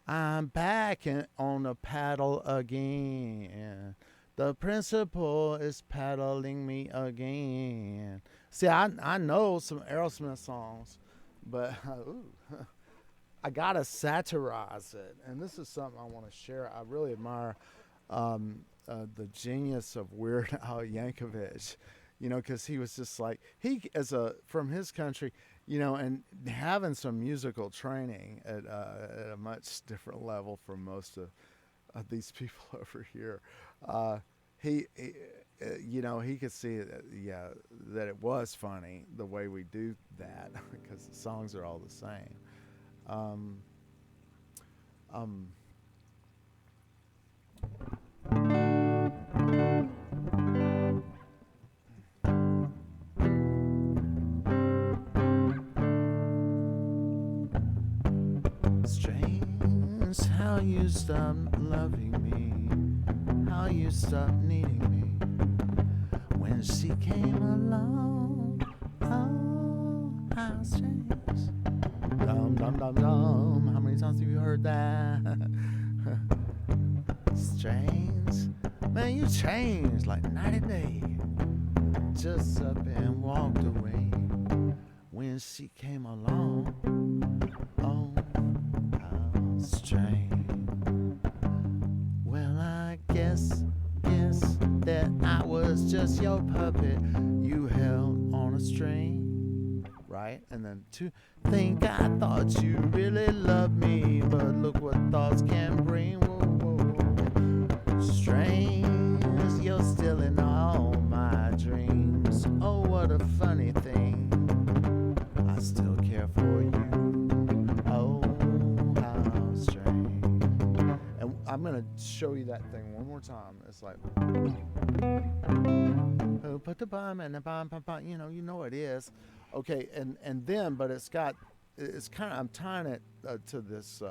I'm back on the paddle again. The principal is paddling me again. See, I know some Aerosmith songs, but I gotta satirize it, and this is something I want to share. I really admire the genius of Weird Al Yankovic, because he was just like he as a from his country, and having some musical training at a much different level from most of these people over here. He he could see that it was funny the way we do that because the songs are all the same. Um, um, Strange how you stopped loving me, how you stopped needing me when she came along. Oh, how strange. Dum dum dum dum. How many times have you heard that? Strange. Man, you changed like night and day. Just up and walked away when she came along. Oh, how strange. Well, I guess that I was just your puppet you held on a string, right? And then to think I thought you really loved me, but look what thoughts can bring. Whoa, whoa, whoa. Strange, you're still in all my dreams. Oh, what a funny thing. I still care for you. Oh, how strange. And I'm gonna show you that thing one more time. It's like, who put the bomb and the bomb, you know it is. Okay, and then, but it's kind of, I'm tying it to this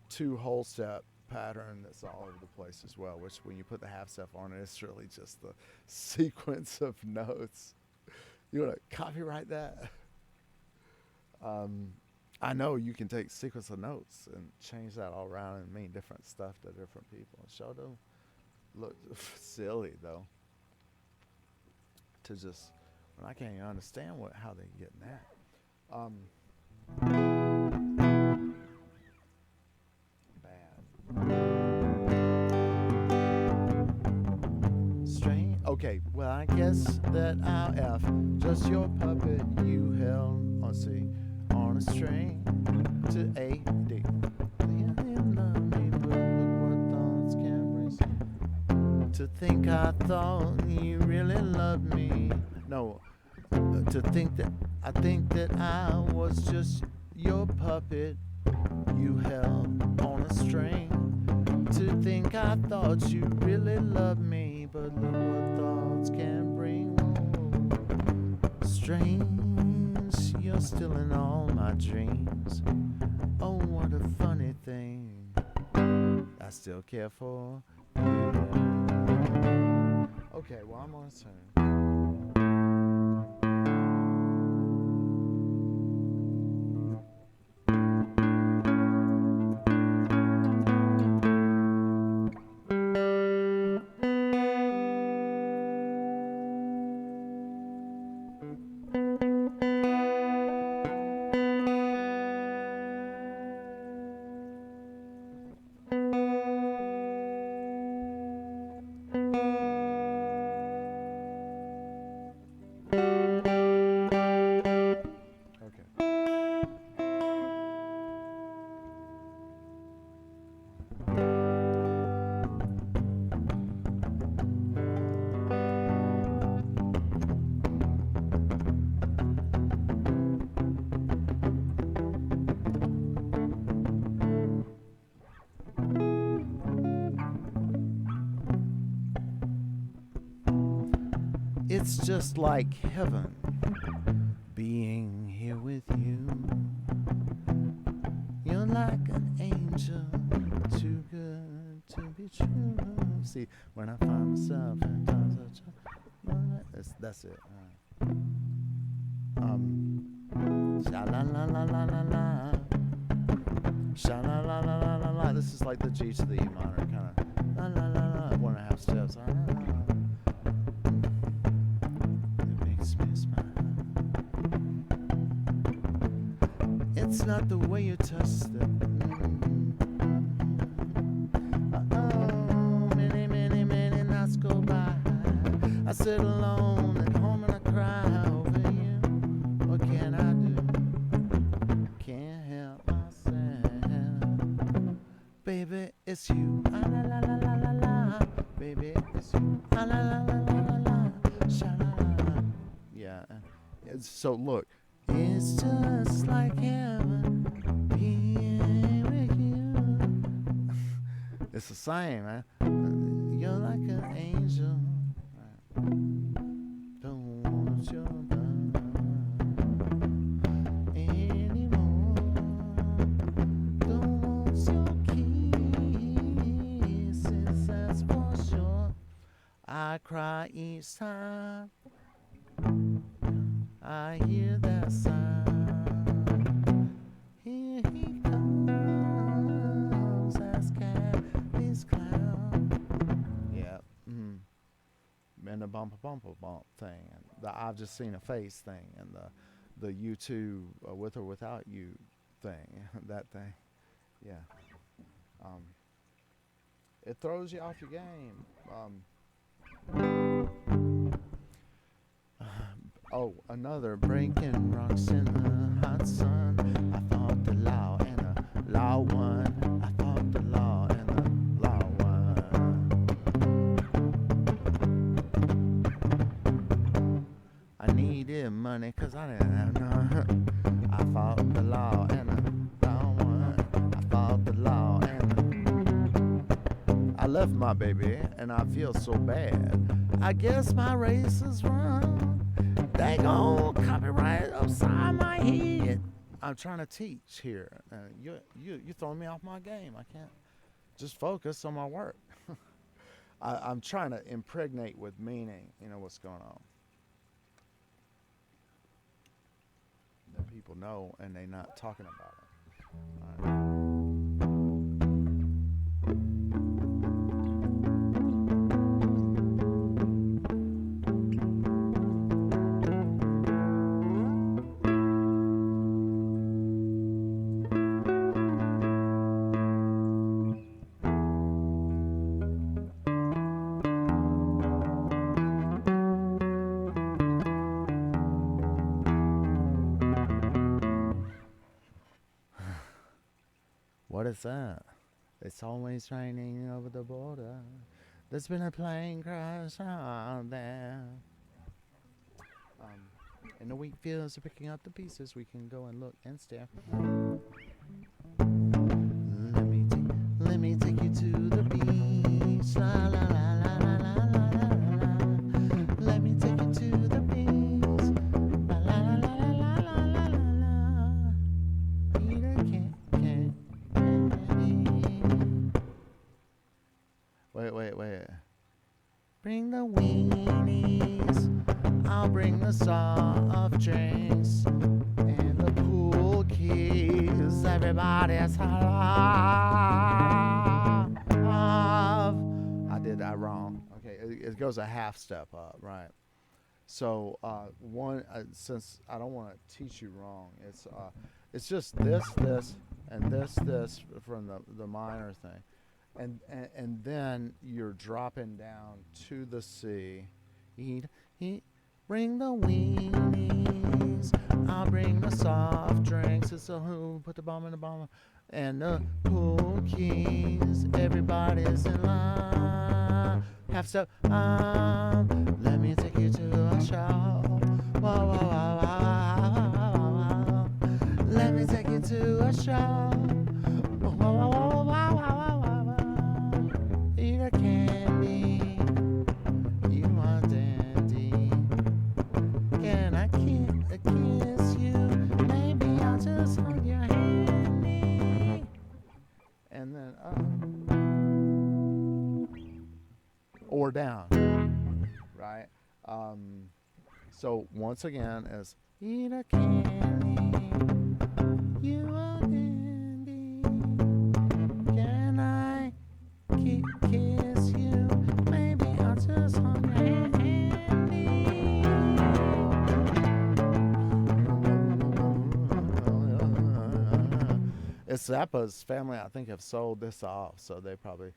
two whole step pattern that's all over the place as well. Which when you put the half step on it, it's really just the sequence of notes. You want to copyright that? I know you can take sequence of notes and change that all around and mean different stuff to different people. Show them look silly though. To just when I can't even understand how they get that. Bad. Strange. Okay, well I guess that I'll F just your puppet you held. Let's see. On a string to A D. To think I thought you really loved me. No, to think that I was just your puppet you held on a string. To think I thought you really loved me, but look what thoughts can bring. Oh, strange. You're still in all my dreams. Oh, what a funny thing. I still care for you. Okay, well, I'm on a turn. It's just like heaven being here with you. You're like an angel, too good to be true. See, when I find myself in times of trouble, that's it. Sha la la la la la la, sha la la la la la. just like the G to the E minor, kind of la la la la, 1.5 steps. La, la, la. It makes me smile. It's not the way you touch the. Many nights go by. I sit alone at home and I cry over you. What can I do? Can't help myself. Baby, it's you. Ah, la la la la la la. Baby, it's you. Ah, la la la la la la. Sha la la. Yeah. So look, it's just like heaven being with you. It's the same, man. You're like an angel. Don't want your love anymore. Don't want your kisses, that's for sure. I cry each time I hear that sound. Here he comes as Cathy's clown. Yeah. And the bump thing, and the I've just seen a face thing, and the you two with or without you thing, that thing. Yeah. It throws you off your game. Oh, another breaking rocks in the hot sun. I fought the law and the law won. I fought the law and the law won. I needed money 'cause I didn't have none. I fought the law and the law won. I fought the law and I left my baby and I feel so bad. I guess my race is wrong. They gon' copyright upside my head. I'm trying to teach here. You throwing me off my game. I can't just focus on my work. I'm trying to impregnate with meaning, what's going on. That people know and they not talking about it. All right. What is that? It's always raining over the border. There's been a plane crash out there. And the wheat fields are picking up the pieces. We can go and look and stare. Let me take you to the beach. La la la la la la la la. Let me take you to the beach. La la la la la la la la la. Peter can't. Wait. Bring the weenies. I'll bring the soft drinks and the pool keys. Everybody's alive. I did that wrong. Okay, it goes a half step up, right? So since I don't want to teach you wrong, it's just this, and this from the minor thing. And then you're dropping down to the C. Bring the weenies. I'll bring the soft drinks. It's a who put the bomb in the bomb. And the pool keys. Everybody's in line. Half step. Let me take you to a show. Whoa, whoa, whoa, whoa, whoa, whoa. Let me take you to a show. Whoa, whoa, whoa, whoa, whoa, whoa. Eat a candy, you are dandy. Can I kiss you? Maybe I'll just hold your handy. And then or down, right? So once again, as eat a candy, you are dandy. Can I Frank Zappa's family, I think, have sold this off, so they probably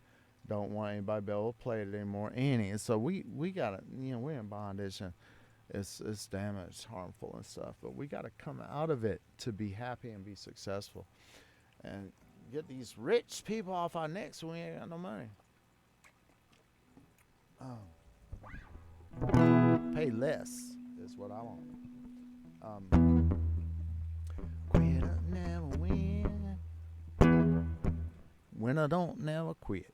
don't want anybody to be able to play it anymore. So we gotta, we're in bondage, and it's damaged, harmful, and stuff. But we gotta come out of it to be happy and be successful, and get these rich people off our necks when we ain't got no money. Pay less is what I want. Quitter never win. Winner don't never quit.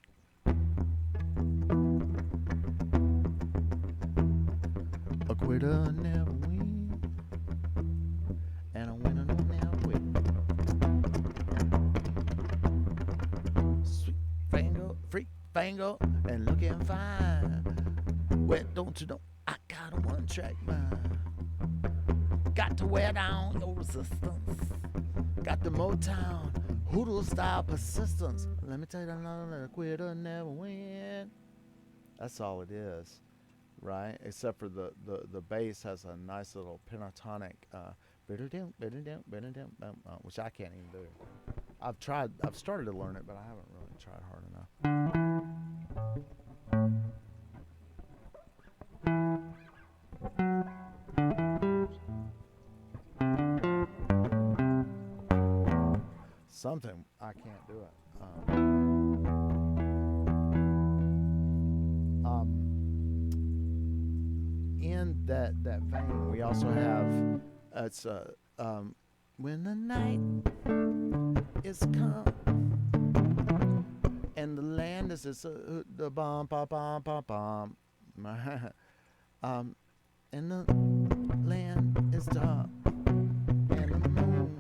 A quitter never win, and a winner don't never quit. Sweet fango, freak fango, and looking fine. Well, don't you know I got a one-track mind. Got to wear down your resistance. Got the Motown Hoodoo style persistence. Let me tell you another quitter never win. That's all it is, right? Except for the bass has a nice little pentatonic which I can't even do. I've started to learn it, but I haven't really tried hard enough. Something I can't do it. In that vein, we also have it's when the night is come and the land is the bomb bomb bomb bomb bomb and the land is dark and the moon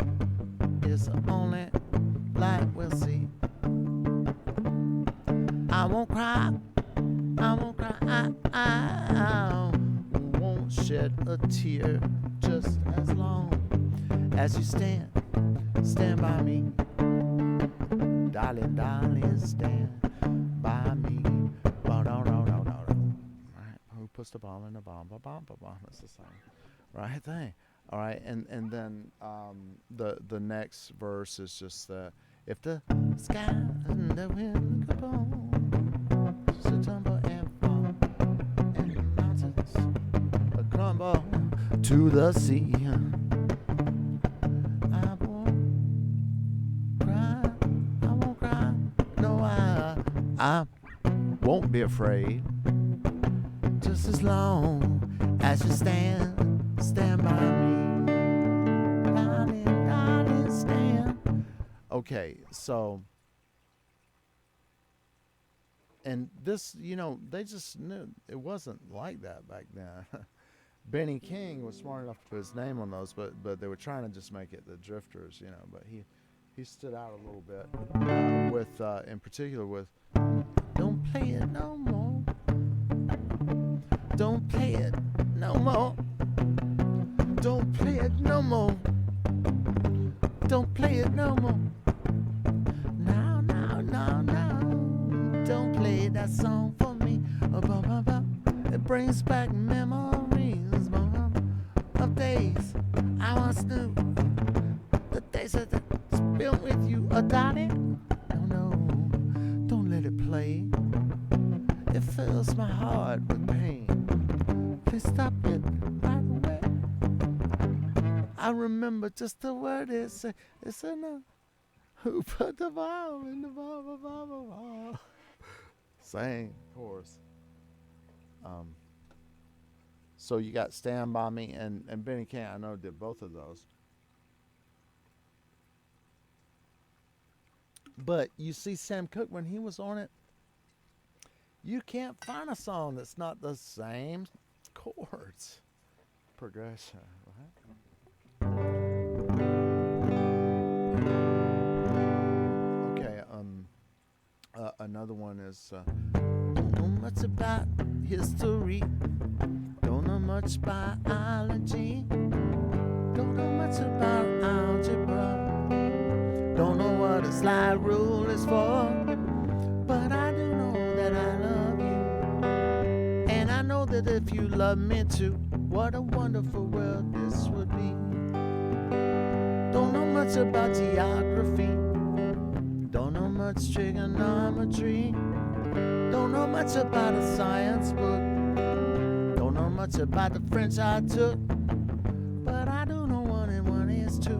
is the only light we'll see. I won't cry, I won't cry, I won't shed a tear just as long as you stand by me. Darling, darling, stand by me. Right, who puts the bomb in the bomb? That's the same, right thing. All right, and then the next verse is just if the sky and the wind go on, so tumble and fall, and the mountains crumble to the sea. I won't cry, no, I won't be afraid, just as long as you stand by me. Darling, stand. Okay, so, and this, they just knew it wasn't like that back then. Benny King was smart enough to put his name on those, but they were trying to just make it the Drifters, but he stood out a little bit with, in particular with, don't play it no more. Don't play it no more. Don't play it no more. Don't play it no more. Now. Don't play that song for me. It brings back memories of days I once knew. The days that I spent with you, darling. No, don't let it play. It fills my heart with pain. Please stop it right away. I remember just the word it said. It's enough. Who put the bomb in the bomb? Same chorus. So you got Stand By Me and Benny King, I know, did both of those. But you see Sam Cooke, when he was on it, you can't find a song that's not the same chords progression, right? Okay, another one is don't know much about history, don't know much biology, don't know much about algebra, don't know what a slide rule is for, but I do know that I love you, and I know that if you love me too, what a wonderful world this would be. Don't know much about geography, much trigonometry. Don't know much about a science book. Don't know much about the French I took. But I do know 1 and 1 is 2.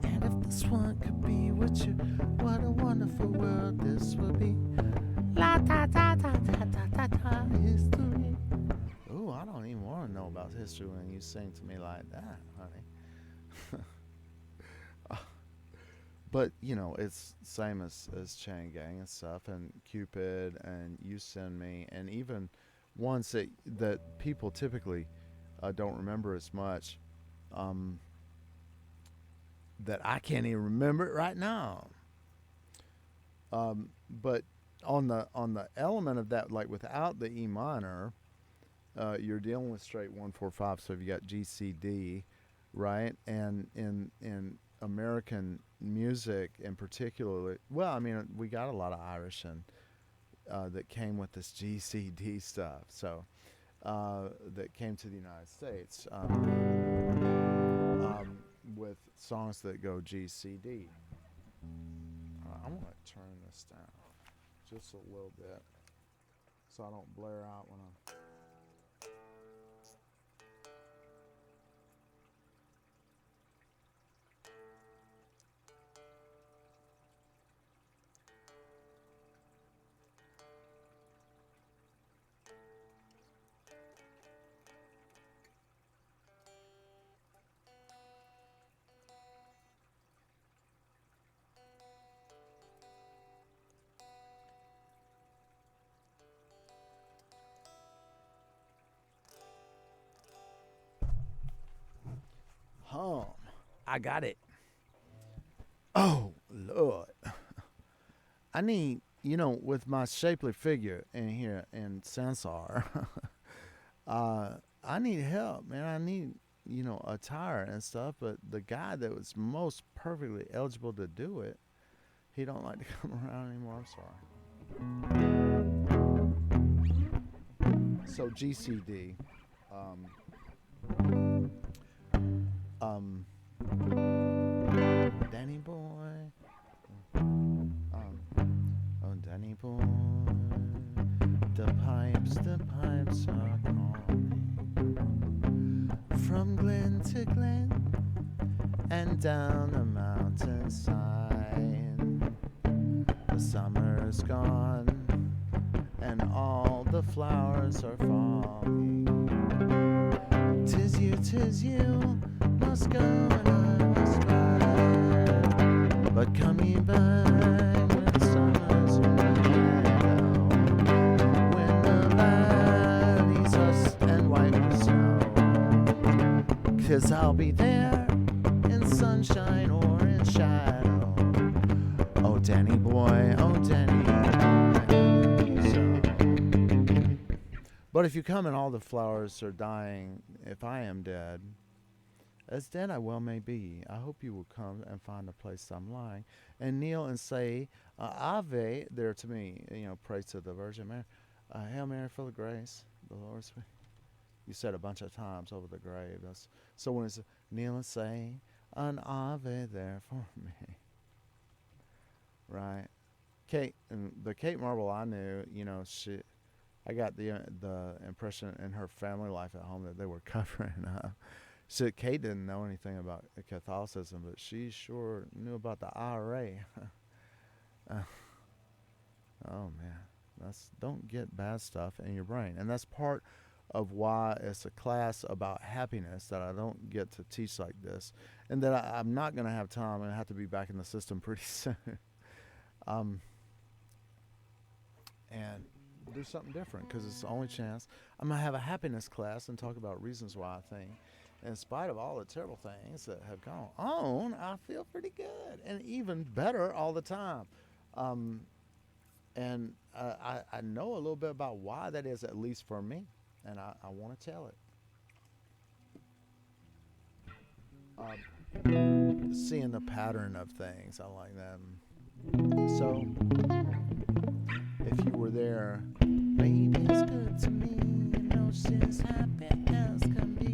And if this one could be with you, what a wonderful world this would be. La ta ta ta ta ta ta ta history. Ooh, I don't even want to know about history when you sing to me like that, honey. But, you know, it's same as Chain Gang and stuff, and Cupid, and You Send Me, and even ones that people typically don't remember as much, that I can't even remember it right now. But on the element of that, like without the E minor, you're dealing with straight 1-4-5. So you got G C D, right? And in American music in particular, well, I mean, we got a lot of Irish and that came with this GCD stuff. So that came to the United States with songs that go GCD. I'm gonna turn this down just a little bit so I don't blare out when I'm. I got it. Oh, Lord. I need, you know, with my shapely figure in here in Sansar, I need help, man. I need, you know, attire and stuff. But the guy that was most perfectly eligible to do it, he don't like to come around anymore. I'm sorry. So GCD. Danny boy, oh Danny boy, the pipes are calling from glen to glen and down the mountainside. The summer's gone and all the flowers are falling. 'Tis you, must go and I must ride. But coming back when summer's in the meadow, when the valleys are and white with snow. 'Cause I'll be there in sunshine or in shadow. Oh Danny boy, oh Danny boy. But if you come and all the flowers are dying, if I am dead, as dead I well may be, I hope you will come and find the place I'm lying, and kneel and say, Ave, there to me, you know, praise to the Virgin Mary. Hail Mary, full of grace, the Lord's with you. You said a bunch of times over the grave. So when it's kneel and say, an Ave there for me. Right? Kate, and the Kate Marble I knew, you know, I got the impression in her family life at home that they were covering up. So Kate didn't know anything about Catholicism, but she sure knew about the IRA. Oh man, don't get bad stuff in your brain, and that's part of why it's a class about happiness that I don't get to teach like this, and that I'm not going to have time and I have to be back in the system pretty soon. And do something different, because it's the only chance. I'm going to have a happiness class and talk about reasons why I think, in spite of all the terrible things that have gone on, I feel pretty good and even better all the time. And I know a little bit about why that is, at least for me, and I want to tell it. Seeing the pattern of things, I like that. So, if you were there, baby's good to me, you know she's happy as can be,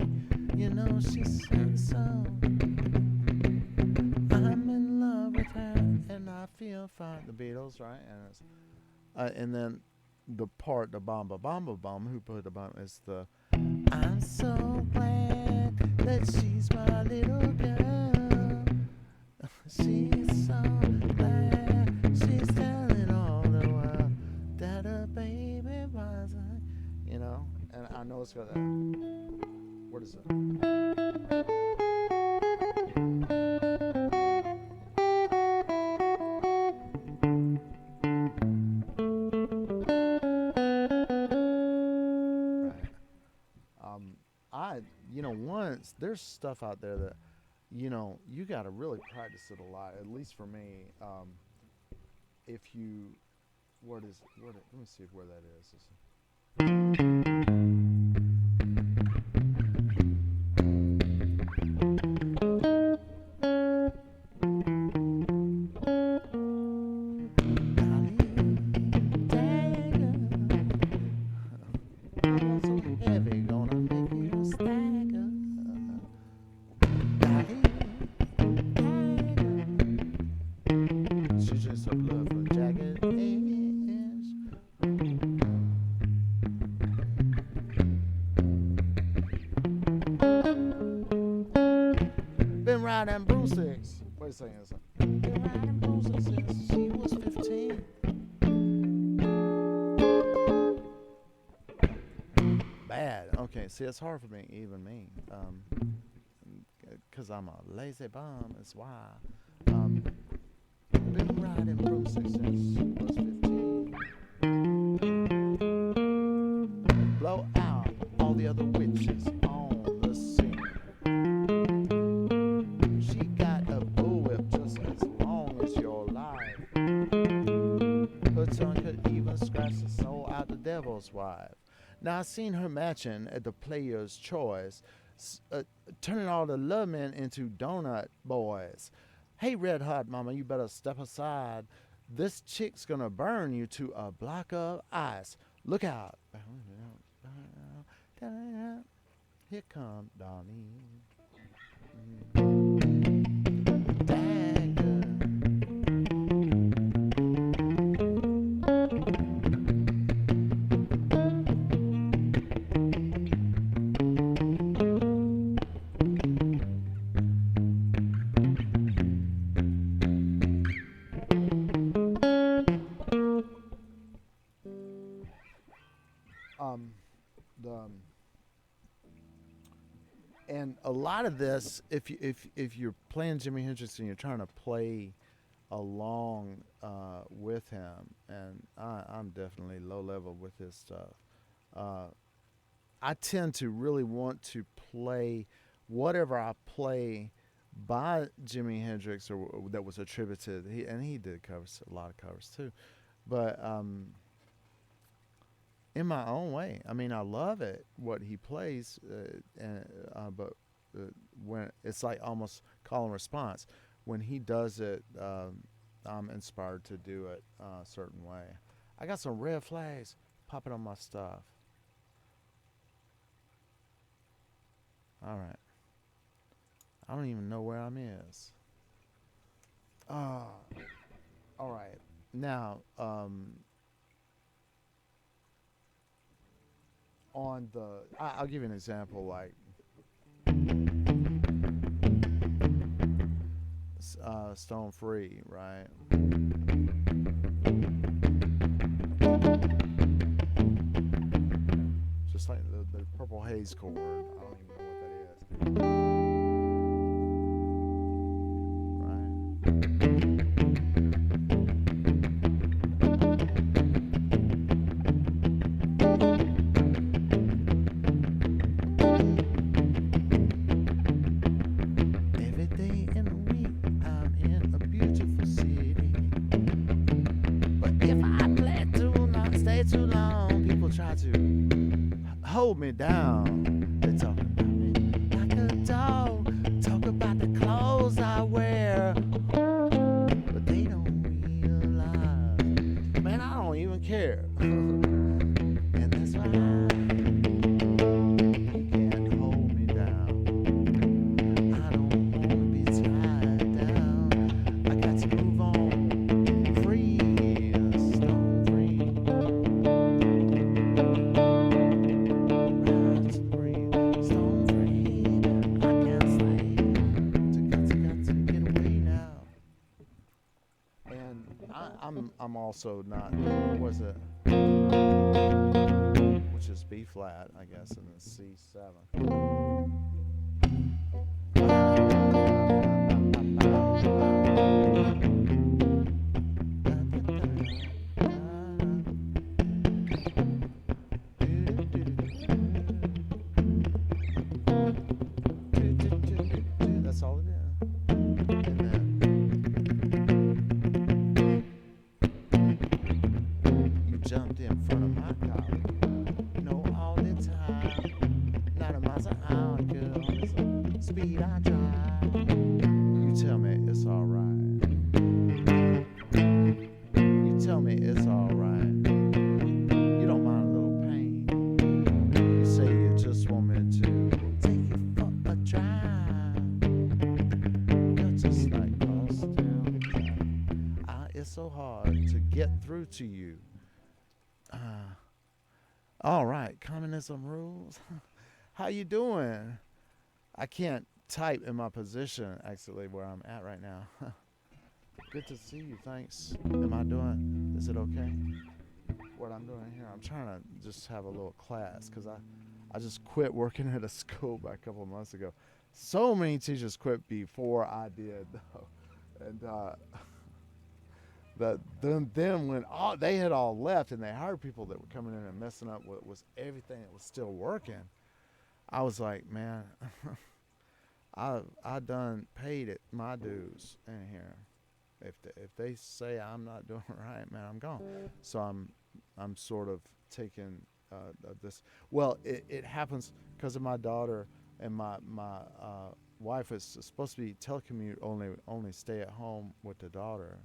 you know she said so. I'm in love with her and I feel you'll find the Beatles, right? And it's, and then the part, the bomba bomb, who put the bomb is the I'm so glad that she's my little girl. She's so glad she's telling all the world that her baby was a, you know, and I know it's got that. What is it? Once there's stuff out there that, you got to really practice it a lot. At least for me, if you, let me see where that is. Riding broomsticks. Wait a second. Been riding broomsticks since she was 15. Bad. Okay, see, it's hard for me, even me, because I'm a lazy bum. That's why. Been riding broomsticks since she was 15. Blow out all the other witches on the scene. Tongue could even scratch the soul out the devil's wife. Now I seen her matching at the player's choice, turning all the love men into donut boys. Hey, red hot mama, you better step aside. This chick's gonna burn you to a block of ice. Look out. Here come Dolly Dagger. And a lot of this, if you're playing Jimi Hendrix and you're trying to play along with him, and I'm definitely low level with his stuff, I tend to really want to play whatever I play by Jimi Hendrix or that was attributed. He did covers, a lot of covers too, but in my own way. I mean, I love it what he plays, but when it's like almost call and response. When he does it, I'm inspired to do it a certain way. I got some red flags popping on my stuff. All right. I don't even know where I'm is. All right. Now, on the, I'll give you an example, like Stone Free, right? Just like the Purple Haze chord. I don't even know what that is. Hold me down. They talk about me like a dog. Talk about the clothes I wear, but they don't realize, man, I don't even care. And that's why you can't hold me down. I don't want to be tied down. I got to move on I'm also not. What is it? Which is B flat, I guess, and then C7. That's all it is. And then you jumped in front of my car, all the time. Not a miles an hour, girl. It's a speed I drive. You tell me it's alright. You tell me it's alright. You don't mind a little pain. You say you just want me to take you for a drive. You're just like Crosstown Traffic. It's so hard to get through to you. All right, communism rules. How you doing? I can't type in my position, actually, where I'm at right now. Good to see you, thanks. Is it okay? What I'm doing here, I'm trying to just have a little class, because I just quit working at a school back a couple of months ago. So many teachers quit before I did, though. And then when they had all left and they hired people that were coming in and messing up what was everything that was still working, I was like, man, I done paid it my dues in here. If they say I'm not doing right, man, I'm gone. So I'm sort of taking this. Well, it happens because of my daughter, and my wife is supposed to be telecommute only stay at home with the daughter.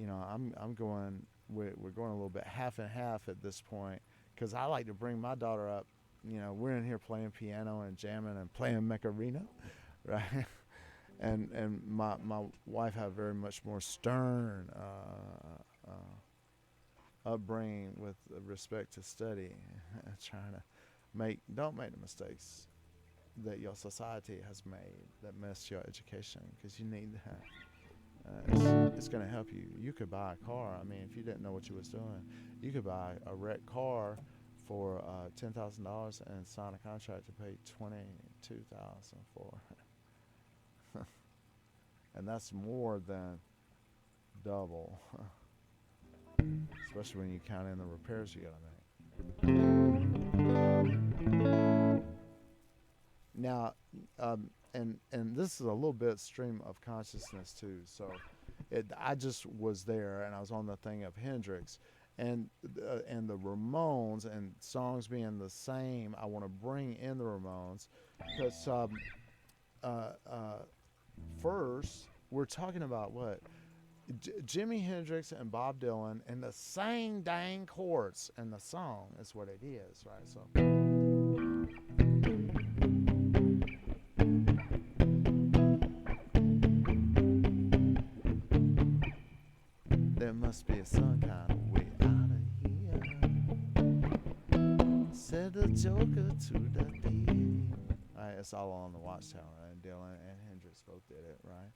I'm going. We're going a little bit half and half at this point, because I like to bring my daughter up. We're in here playing piano and jamming and playing Macarena, right? and my wife had very much more stern upbringing with respect to study, trying to don't make the mistakes that your society has made that mess your education, because you need that. It's going to help you. You could buy a car. I mean, if you didn't know what you was doing, you could buy a wrecked car for $10,000 and sign a contract to pay $22,000 for it. And that's more than double, especially when you count in the repairs you got to make. Now, and this is a little bit stream of consciousness too. So, I just was there, and I was on the thing of Hendrix, and the Ramones, and songs being the same. I want to bring in the Ramones, because first we're talking about what Jimi Hendrix and Bob Dylan, and the same dang chords in the song is what it is, right? So. There must be some kind of way out of here, said the Joker to the thief. Right, it's all on the Watchtower, and Dylan and Hendrix both did it, right?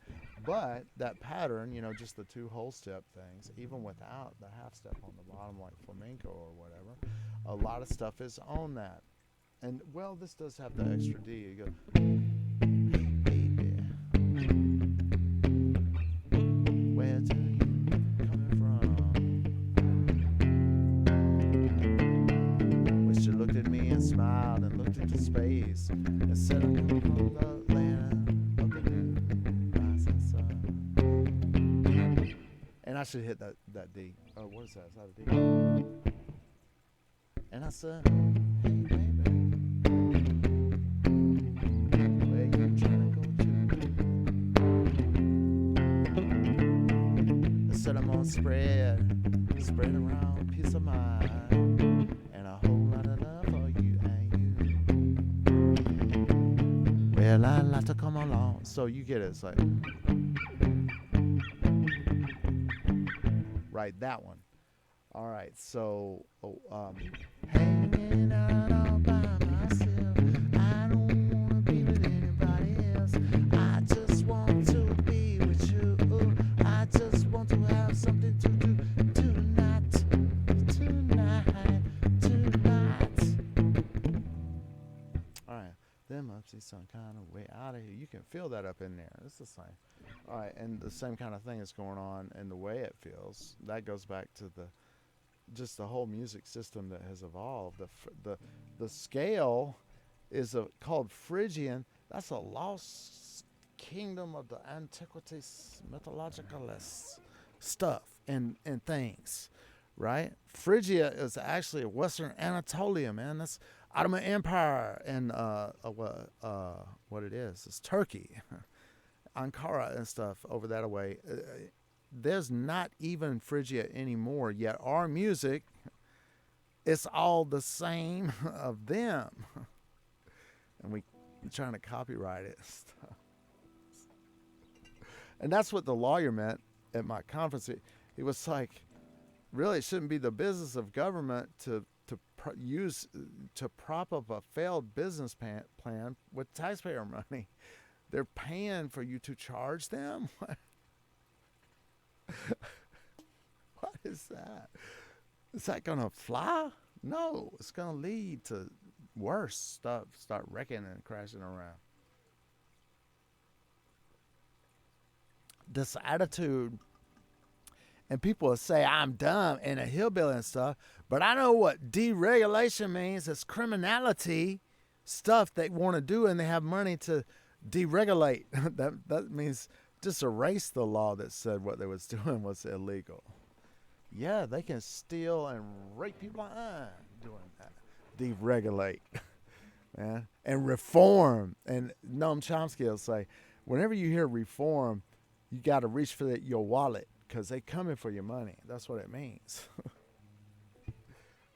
But that pattern, just the two whole step things, even without the half step on the bottom, like flamenco or whatever, a lot of stuff is on that. And, well, this does have the extra D. You go, hey, baby, where do you coming from? When she looked at me and smiled and looked into space and said, I'm coming from the land of the new rising sun. And I should hit that D. Oh, what is that? Is that a D? And I said, hey, baby. Said I'm gonna spread around peace of mind and a whole lot of love for you and you. Well, I'd like to come along. So you get it. It's like, right, that one. All right, so hanging out all by myself. I don't wanna be with anybody else. I just want to be with you. I just want to have something to do. get you some kind of way out of here. You can feel that up in there. It's the same. All right, and the same kind of thing is going on in the way it feels. That goes back to just the whole music system that has evolved. The scale is called Phrygian. That's a lost kingdom of the antiquities, mythologicalist stuff and things, right? Phrygia is actually Western Anatolia, man. That's Ottoman Empire and what it is. It's Turkey, Ankara and stuff over that way. There's not even Phrygia anymore, yet our music, it's all the same of them. And we're trying to copyright it. And that's what the lawyer meant at my conference. He was like, really, it shouldn't be the business of government to prop up a failed business plan with taxpayer money. They're paying for you to charge them? What is that? Is that going to fly? No, it's going to lead to worse stuff. Start wrecking and crashing around. This attitude, and people will say I'm dumb and a hillbilly and stuff, but I know what deregulation means. It's criminality stuff they want to do, and they have money to deregulate. that means just erase the law that said what they was doing was illegal. Yeah, they can steal and rape people doing that. Deregulate, man, and reform. And Noam Chomsky will say, whenever you hear reform, you got to reach for your wallet because they coming for your money. That's what it means.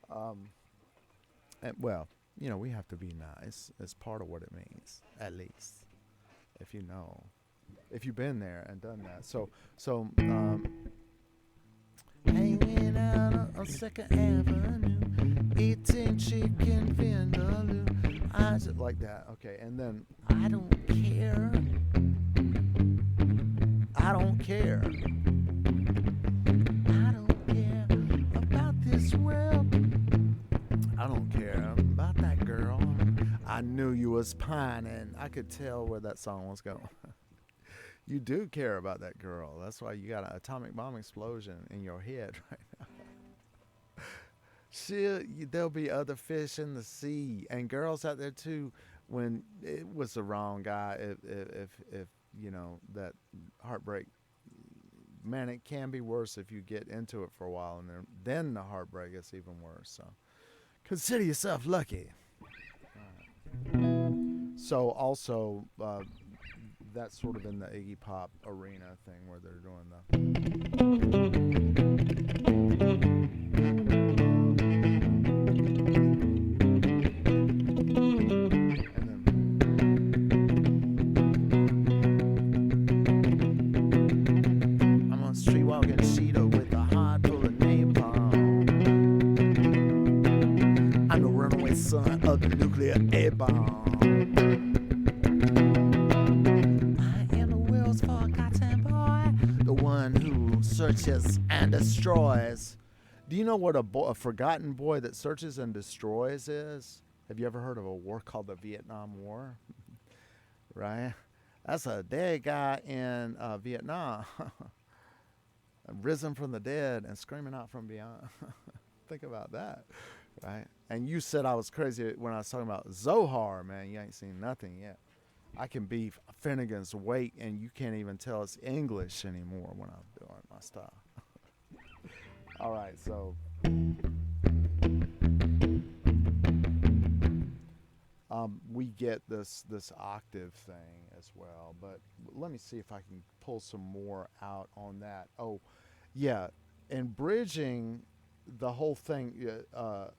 And, well, we have to be nice. It's part of what it means, at least, if you know. If you've been there and done that. So hanging out on 2nd Avenue, eating chicken vindaloo. I just like that. Okay, and then I don't care. I don't care. I don't care about this world. I don't care about that girl. I knew you was pining. I could tell where that song was going. You do care about that girl. That's why you got an atomic bomb explosion in your head right now. There'll be other fish in the sea and girls out there too. When it was the wrong guy, if that heartbreak, man, it can be worse if you get into it for a while, and then the heartbreak is even worse. So consider yourself lucky. So also. That's sort of in the Iggy Pop arena thing where they're doing I'm on the street walking Cheeto with a heart full of napalm. I'm the runaway son of the nuclear A-bomb. Searches and destroys. Do you know what a forgotten boy that searches and destroys is? Have you ever heard of a war called the Vietnam War? Right? That's a dead guy in Vietnam. Risen from the dead and screaming out from beyond. Think about that. Right? And you said I was crazy when I was talking about Zohar, man. You ain't seen nothing yet. I can be Finnegan's weight, and you can't even tell it's English anymore when I'm doing my stuff. All right, so we get this octave thing as well, but let me see if I can pull some more out on that. Oh, yeah, and bridging the whole thing of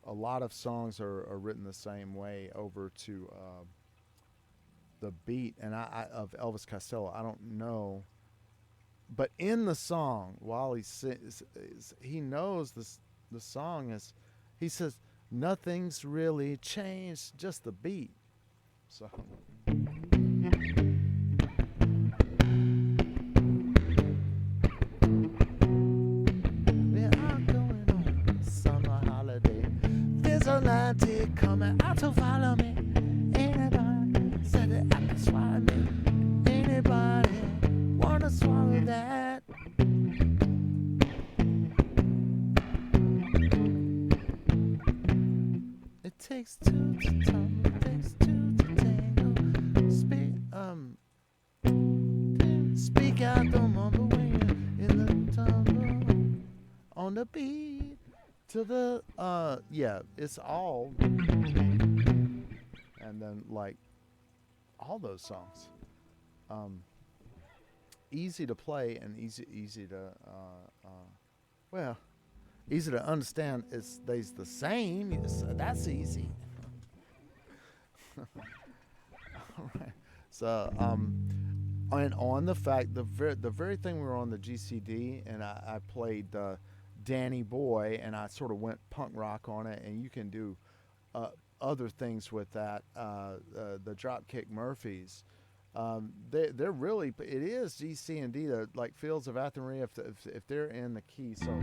a lot of songs are written the same way over to the beat and of Elvis Costello. I don't know, but in the song, while he sings, he knows the song is. He says nothing's really changed, just the beat. So. Atlantic coming out to follow me. takes two to tango, takes two to tango. Speak out, don't mumble when you're in the tumble. On the beat to the yeah, it's all, and then like all those songs, easy to play and easy to well, easy to understand. It's they's the same. That's easy. All right. So and on the fact the very thing we were on the GCD and I played Danny Boy and I sort of went punk rock on it, and you can do other things with that. The Dropkick Murphys. They're really, it is G, C, and D, like Fields of Athenry, if they're in the key. So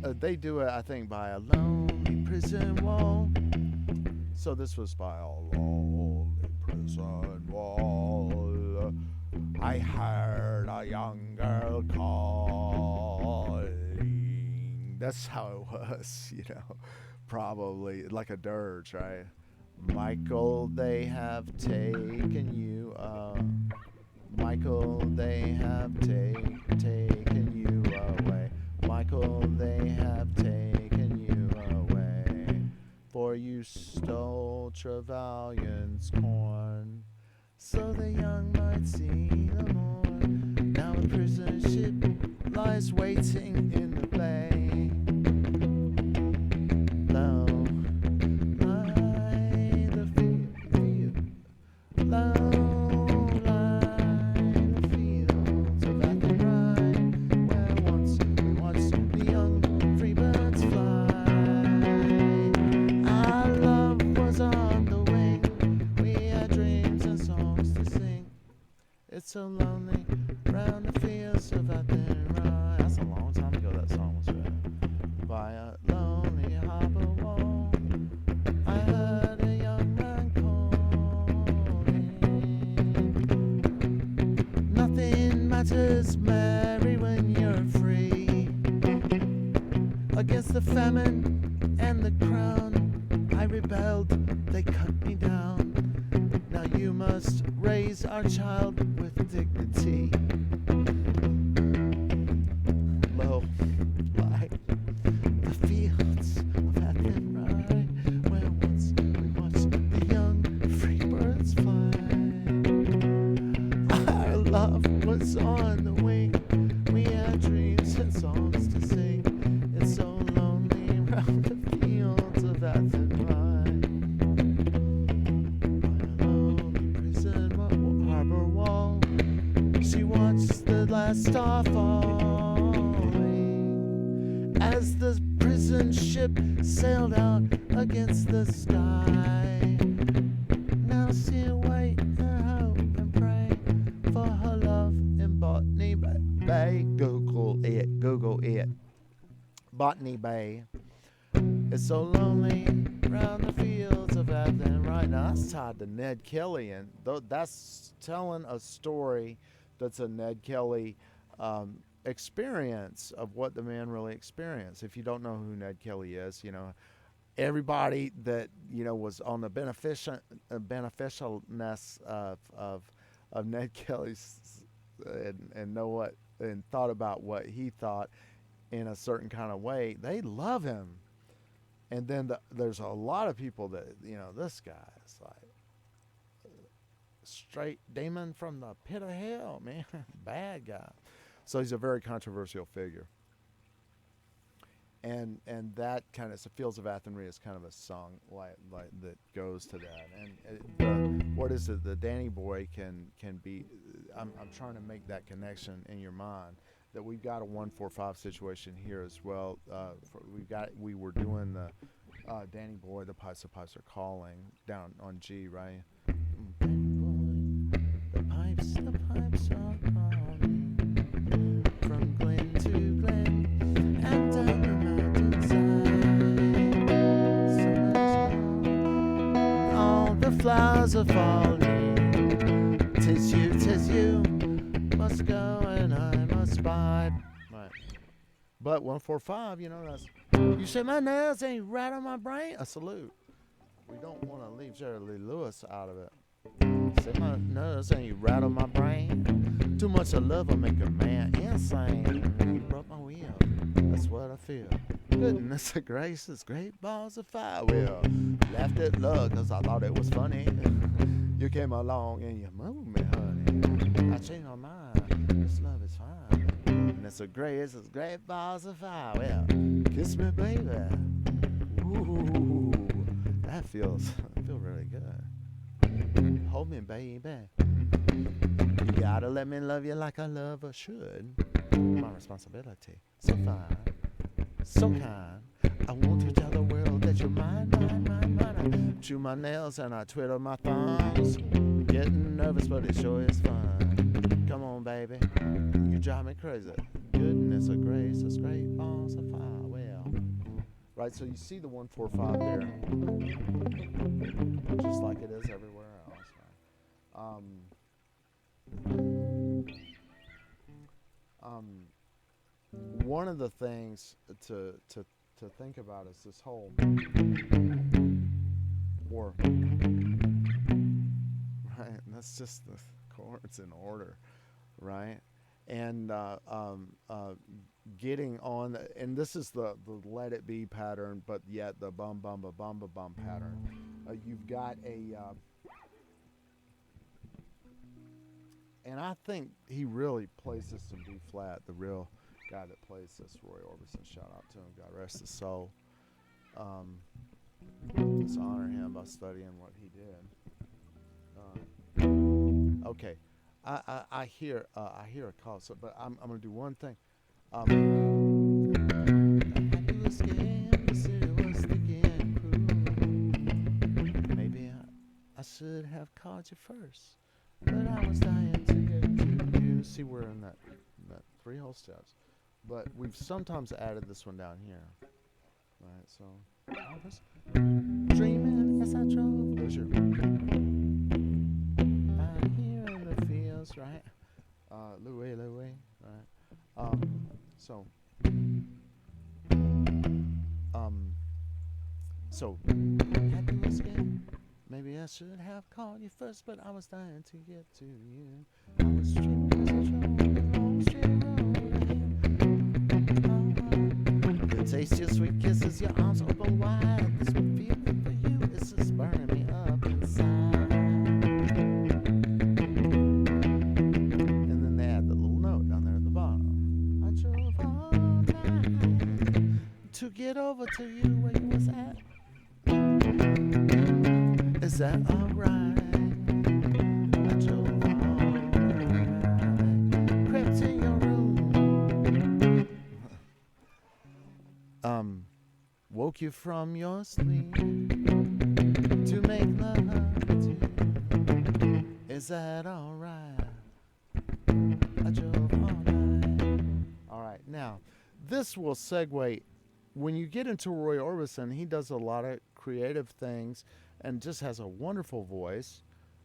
they do it, I think, by a lonely prison wall. So this was by a lonely prison wall. I heard a young girl calling. That's how it was, you know, probably like a dirge, right? Michael, they have taken you, Michael, they have taken you away. Michael, they have taken you away. For you stole Trevelyan's corn, so the young might see the morn. Now a prison ship lies waiting in the bay. Low lie the field, low lie the fields of Athenry, where once we watched the young free birds fly. Our love was on the wing, we had dreams and songs to sing. It's so lonely round the fields of Athenry. That's a long time ago that song was written. By a lonely harbor wall, I heard a young man calling. Nothing matters, Mary, when you're free. Against the famine and the crown, I rebelled, they cut me down. Now you must raise our child with dignity. Low lie the fields of Athenry, where once we watched the young free birds fly. Our love was on the wing, we had dreams and songs to sing. It's so lonely round the fields of Athenry. By a lonely prison harbor wall, she watched the last star falling as the prison ship sailed out against the sky. Now she wait and hope and pray for her love in Botany Bay. Google it. Botany Bay. It's so lonely round the fields of Athenry. Right now, that's tied to Ned Kelly, and that's telling a story that's a Ned Kelly experience of what the man really experienced. If you don't know who Ned Kelly is, you know, everybody that, you know, was on the beneficialness of Ned Kelly's and know what and thought about what he thought in a certain kind of way, they love him. And then there's a lot of people that, you know, this guy is like straight demon from the pit of hell, man. Bad guy. So he's a very controversial figure. And that kind of, so Fields of Athenry is kind of a song like that goes to that. And what is it? The Danny Boy can be. I'm trying to make that connection in your mind that we've got a 1-4-5 situation here as well. We were doing the Danny Boy, the pipes are calling down on G, right? Danny Boy, the pipes are calling from glen to glen and down the mountainside. All the flowers are falling. 'Tis you, must go and I must bide. Right. But 1-4-5, you know, that's. You say my nails ain't right on my brain. A salute. We don't want to leave Jerry Lee Lewis out of it. Say my nerves and you rattle my brain. Too much of love will make a man insane. You broke my wheel, that's what I feel. Goodness gracious, great balls of fire. Well, laughed at love cause I thought it was funny. You came along and you moved me, honey. I changed my mind, this love is fine. Goodness gracious, great balls of fire. Well, kiss me baby. Ooh, that feels really good. Hold me, baby. You gotta let me love you like a lover should. My responsibility. So fine, so kind. I want to tell the world that you're mine, mine, mine, mine. I chew my nails and I twiddle my thumbs. Getting nervous, but it sure is fun. Come on, baby. You drive me crazy. Goodness of grace, it's great balls of fire. Well, right, so you see the 145 there, just like it is everywhere else. One of the things to think about is this whole, or right, and that's just the chords in order, right? And getting on, and this is the let it be pattern, but yet the bum bum ba bum ba bum pattern. You've got a, and I think he really plays this in B flat. The real guy that plays this, Roy Orbison. Shout out to him. God rest his soul. Let's honor him by studying what he did. Okay. I hear a call, so but I'm gonna do one thing. Maybe I should have called you first, but I was dying to get to you. See, we're in that 3 whole steps, but we've sometimes added this one down here, right? So I was dreaming as I drove. There's your. Right, Louis, right. So happy again. Maybe I should have called you first, but I was dying to get to you. I was dreaming as I drove along straight road. You taste your sweet kisses, your arms open wide. This feeling for you is just burning me up inside. To get over to you where you was at. Is that alright? I drove all night, crept in your room, woke you from your sleep to make love to you. Is that alright? I drove all night. Alright, now this will segue. When you get into Roy Orbison, he does a lot of creative things and just has a wonderful voice,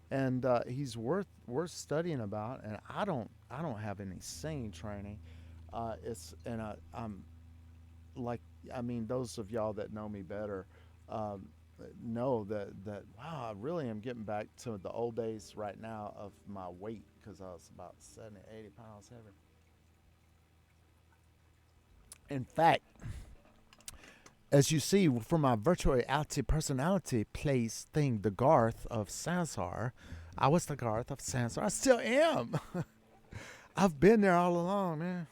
and he's worth studying about. And I don't have any singing training. I'm like, I mean, those of y'all that know me better know that wow, I really am getting back to the old days right now of my weight, because I was about 70, 80 pounds heavy. In fact, as you see from my virtual reality personality place thing, the Garth of Sansar, I was the Garth of Sansar. I still am. I've been there all along, man.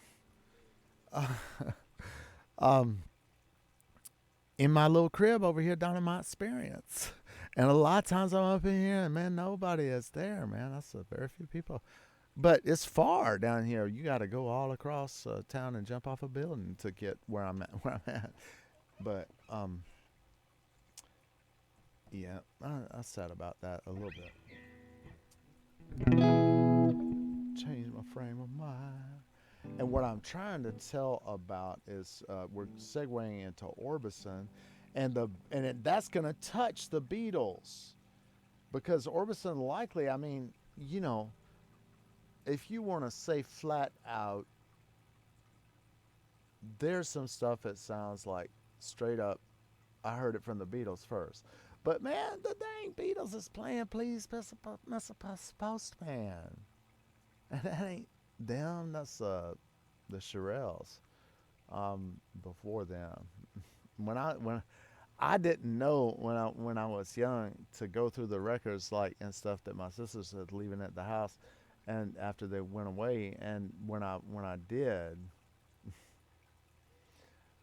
In my little crib over here down in my experience. And a lot of times I'm up in here and, man, nobody is there, man. That's very few people. But it's far down here. You got to go all across town and jump off a building to get where I'm at. But, yeah, I said about that a little bit. Change my frame of mind. And what I'm trying to tell about is we're segueing into Orbison, and that's going to touch the Beatles. Because Orbison likely, I mean, you know, if you want to say flat out, there's some stuff that sounds like straight up, I heard it from the Beatles first. But man, the dang Beatles is playing Please Mr. Postman. And that ain't them, that's the Shirelles before them. When I didn't know when I was young to go through the records like and stuff that my sisters was leaving at the house, and after they went away, and when I did,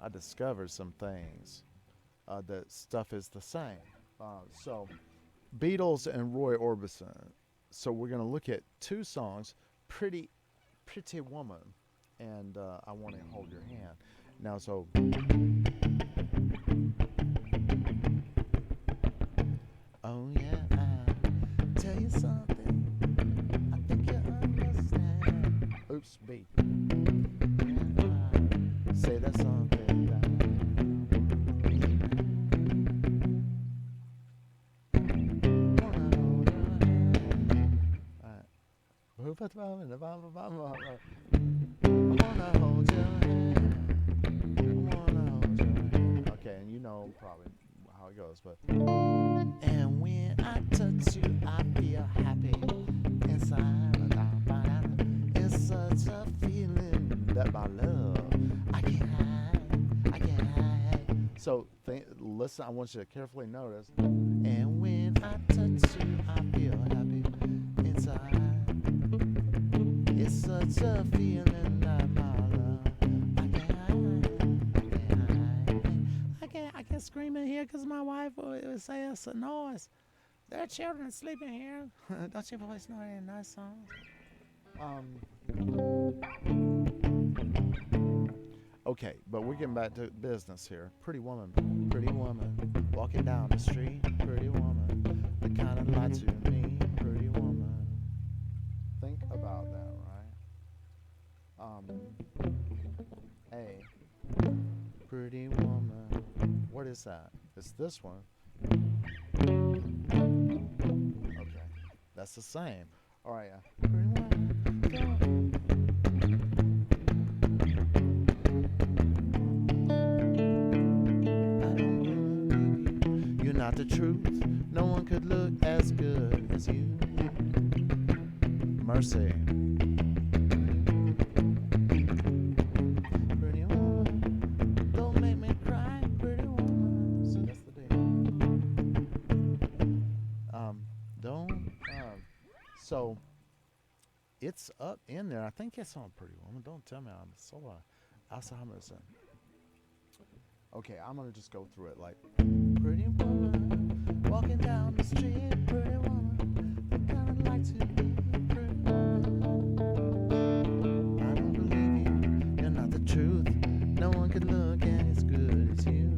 I discovered some things. That stuff is the same. So Beatles and Roy Orbison. So we're gonna look at two songs, Pretty Woman, and I Want to Hold Your Hand. Now, so. Oh yeah, I tell you something. I think you understand. Oops, B. Yeah, I say that something. Okay, and you know probably how it goes, but. And when I touch you, I feel happy inside. It's such a feeling that my love I can't hide. So listen, I want you to carefully notice. And when I touch you, I feel happy inside. It's such a feeling that my love I can't hide. I can't scream in here because my wife would say it's a noise. There are children sleeping here. Don't you boys know any nice songs? Okay, but we're getting back to business here. Pretty woman, walking down the street. Pretty woman, the kind of light to me. Pretty woman. Think about that, right? A pretty woman. What is that? It's this one. Okay, that's the same. All right, pretty woman, go. I don't believe you. You're not the truth. No one could look as good as you. Mercy. Pretty woman, don't make me cry. Pretty woman. See, that's the deal. So it's up in there. I think it's on Pretty Woman. Don't tell me I'm so Alzheimer's. Okay, I'm gonna just go through it like pretty woman walking down the street. Pretty woman, I kinda like to be pretty woman. I don't believe you. You're not the truth. No one could look as good as you.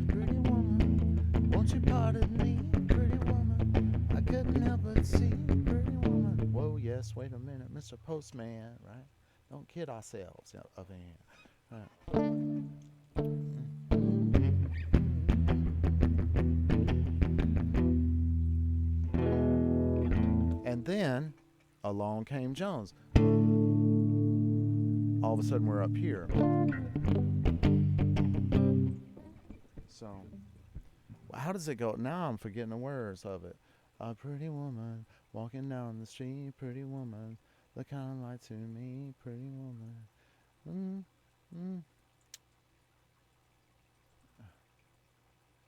Pretty woman, won't you pardon me? Pretty woman, I couldn't help but see. Whoa, yes, wait a minute, Mr. Postman, right? Don't kid ourselves of him. Right. And then along came Jones. All of a sudden we're up here. So, how does it go? Now I'm forgetting the words of it. A pretty woman walking down the street, pretty woman, the kind of light to me, pretty woman.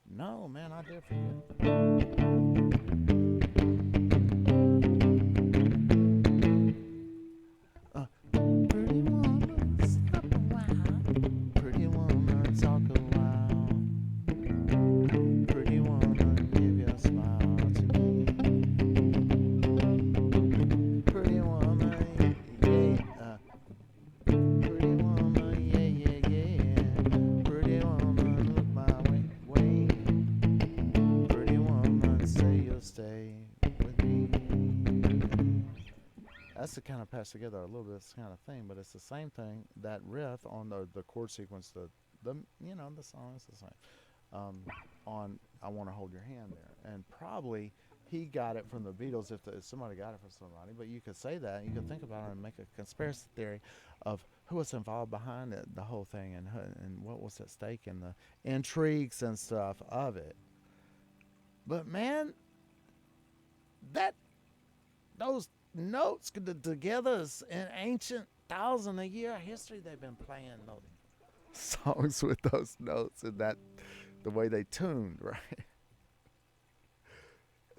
No, man, I did forget. Pretty woman, stop a while. Pretty woman, talk a while. Pretty woman, give your smile to me. Pretty woman, yeah. Pretty woman, yeah. Pretty woman, look my way. Pretty woman, say you'll stay with me. That's the kind of patch together a little bit, this kind of thing, but it's the same thing. That riff on the chord sequence, the song is the same. On I Want to Hold Your Hand there, and probably he got it from the Beatles if somebody got it from somebody. But you could say that, you could think about it and make a conspiracy theory of who was involved behind it, the whole thing, and what was at stake and the intrigues and stuff of it. But man, that those notes together is an ancient 1,000-year history. They've been playing those songs with those notes and that the way they tuned, right?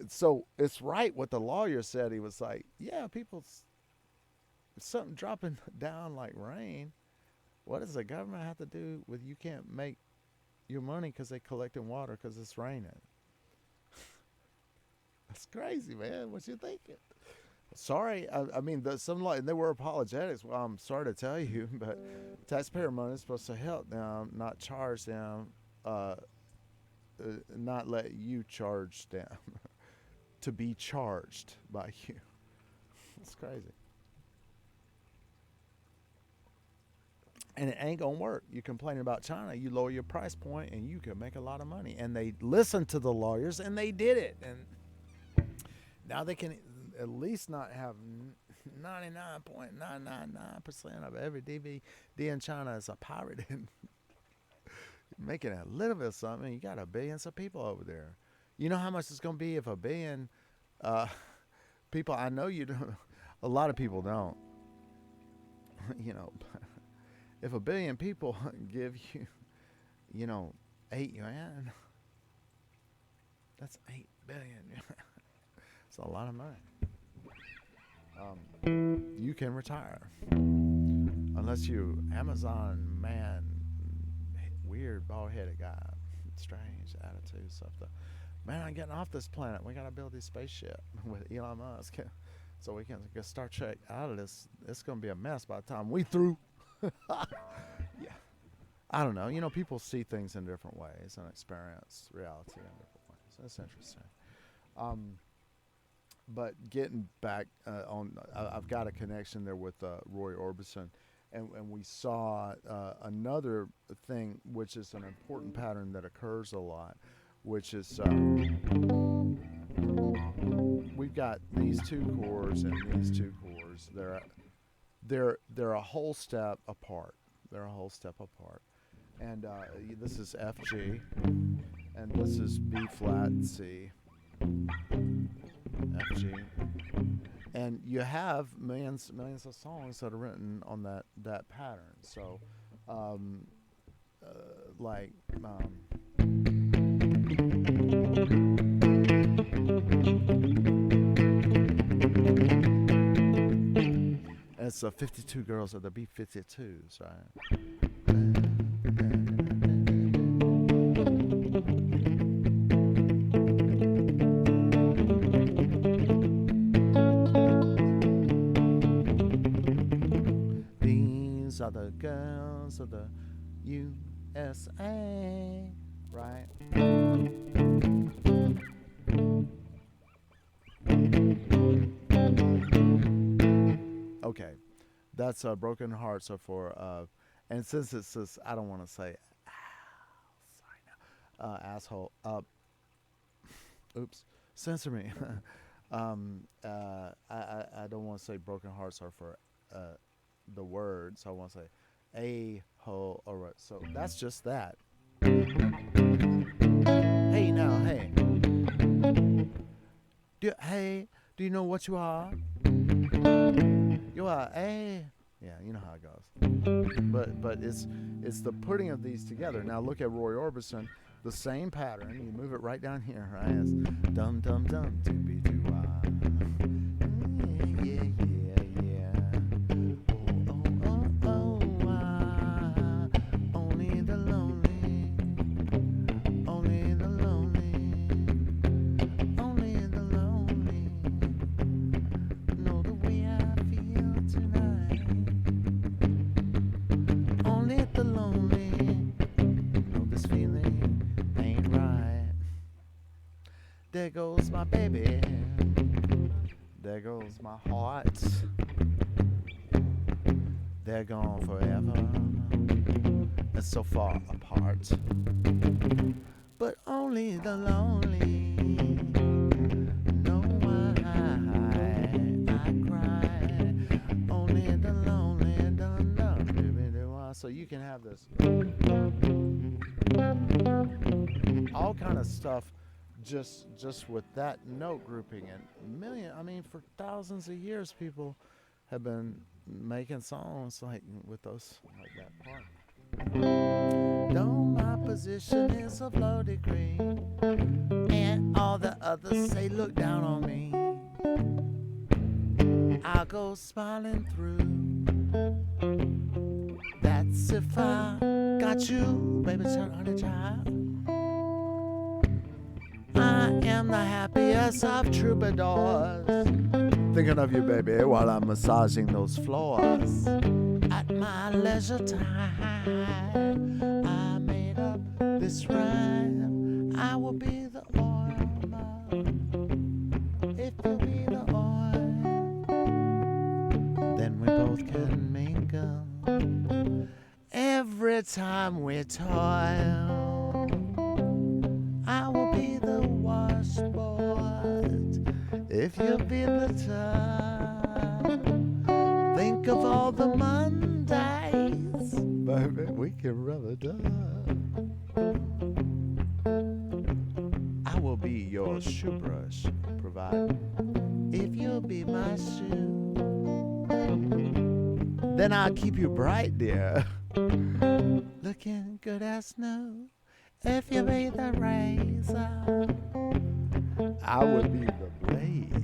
So it's right what the lawyer said. He was like, yeah, people, something dropping down like rain. What does the government have to do with you can't make your money because they collecting water because it's raining? That's crazy, man. What you thinking? Sorry, I mean, they were apologetics. Well, I'm sorry to tell you, but taxpayer money is supposed to help them, not charge them, not let you charge them to be charged by you. It's crazy. And it ain't gonna work. You complaining about China, you lower your price point, and you can make a lot of money. And they listened to the lawyers, and they did it. And now they can at least not have 99.999% of every DVD in China is a pirate. And making a little bit of something. You got billions of people over there. You know how much it's gonna be if a billion people? I know you don't. A lot of people don't. You know. If a billion people give you, 8 yuan, that's 8 billion. It's a lot of money. You can retire. Unless you Amazon man, weird bald-headed guy, strange attitude stuff. Man, I'm getting off this planet. We got to build this spaceship with Elon Musk so we can get Star Trek out of this. It's going to be a mess by the time we through. Yeah, I don't know. People see things in different ways and experience reality in different ways. That's interesting. But getting back I've got a connection there with Roy Orbison, and we saw another thing, which is an important pattern that occurs a lot, which is we've got these two chords and these two chords. They're a whole step apart. And this is F G, and this is B flat C, F G, and you have millions of songs that are written on that pattern. So, it's 52 girls at the B-52s, right? These are the girls of the USA, right? Okay, that's Broken Hearts are for, and since it says, I don't want to say, asshole, oops, censor me. I don't want to say Broken Hearts are for the word, so I want to say a-hole, alright, so that's just that. Hey, now, hey. Do you know what you are? You are a, yeah, you know how it goes. But it's the putting of these together. Now look at Roy Orbison, the same pattern. You move it right down here, right? It's dum dum dum to be do yeah. Only the lonely, only the lonely, only the lonely know the way I feel tonight. Only the lonely know this feeling ain't right. There goes my baby, there goes my heart. They're gone forever and so far apart. But only the lonely know why I cry. Only the lonely dun dun. So you can have this all kind of stuff just with that note grouping and for thousands of years people have been making songs like with those like that part. Though my position is of low degree and all the others say look down on me, I'll go smiling through. That's if I got you, baby, honey child. I am the happiest of troubadours, thinking of you, baby, while I'm massaging those floors. At my leisure time, I made up this rhyme. I will be the oil, if you be the oil, then we both can mingle. Every time we toil, I will be the washboard if you be the tub. Think of all the Mondays, baby, we can rub it up. I will be your shoe brush, provided if you'll be my shoe. Then I'll keep you bright, dear, looking good as new. If you be the razor, I will be the blade.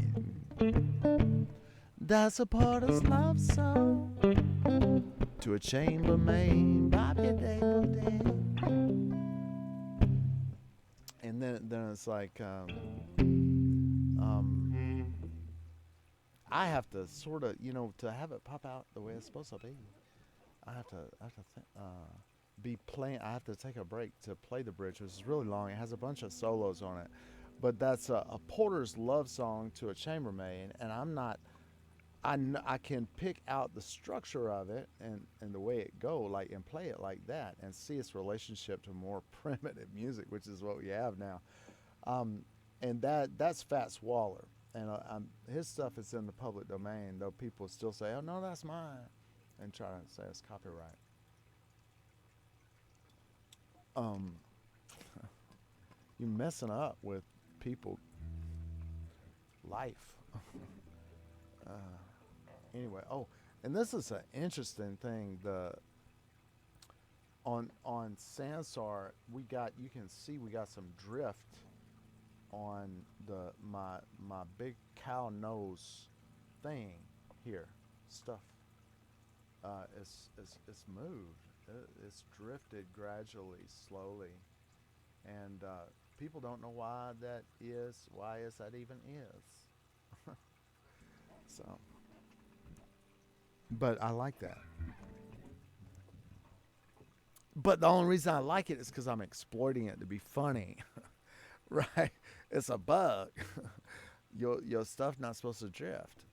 That supporters love so to a chambermaid, Bobby Dable did. And then it's like I have to sort of, to have it pop out the way it's supposed to be. I have to be playing. I have to take a break to play the bridge, which is really long. It has a bunch of solos on it, but that's a porter's love song to a chambermaid, and I'm not. I can pick out the structure of it and the way it go, and play it like that, and see its relationship to more primitive music, which is what we have now. And that's Fats Waller, and his stuff is in the public domain, though people still say, "Oh no, that's mine," and try to say it's copyright. You're messing up with people life. Anyway, and this is an interesting thing. On Sansar, you can see we got some drift on my big cow nose thing here. Stuff it's moved. It's drifted gradually, slowly, and people don't know why that is. Why is that even is? So, but I like that. But the only reason I like it is because I'm exploiting it to be funny, right? It's a bug. Your stuff not supposed to drift,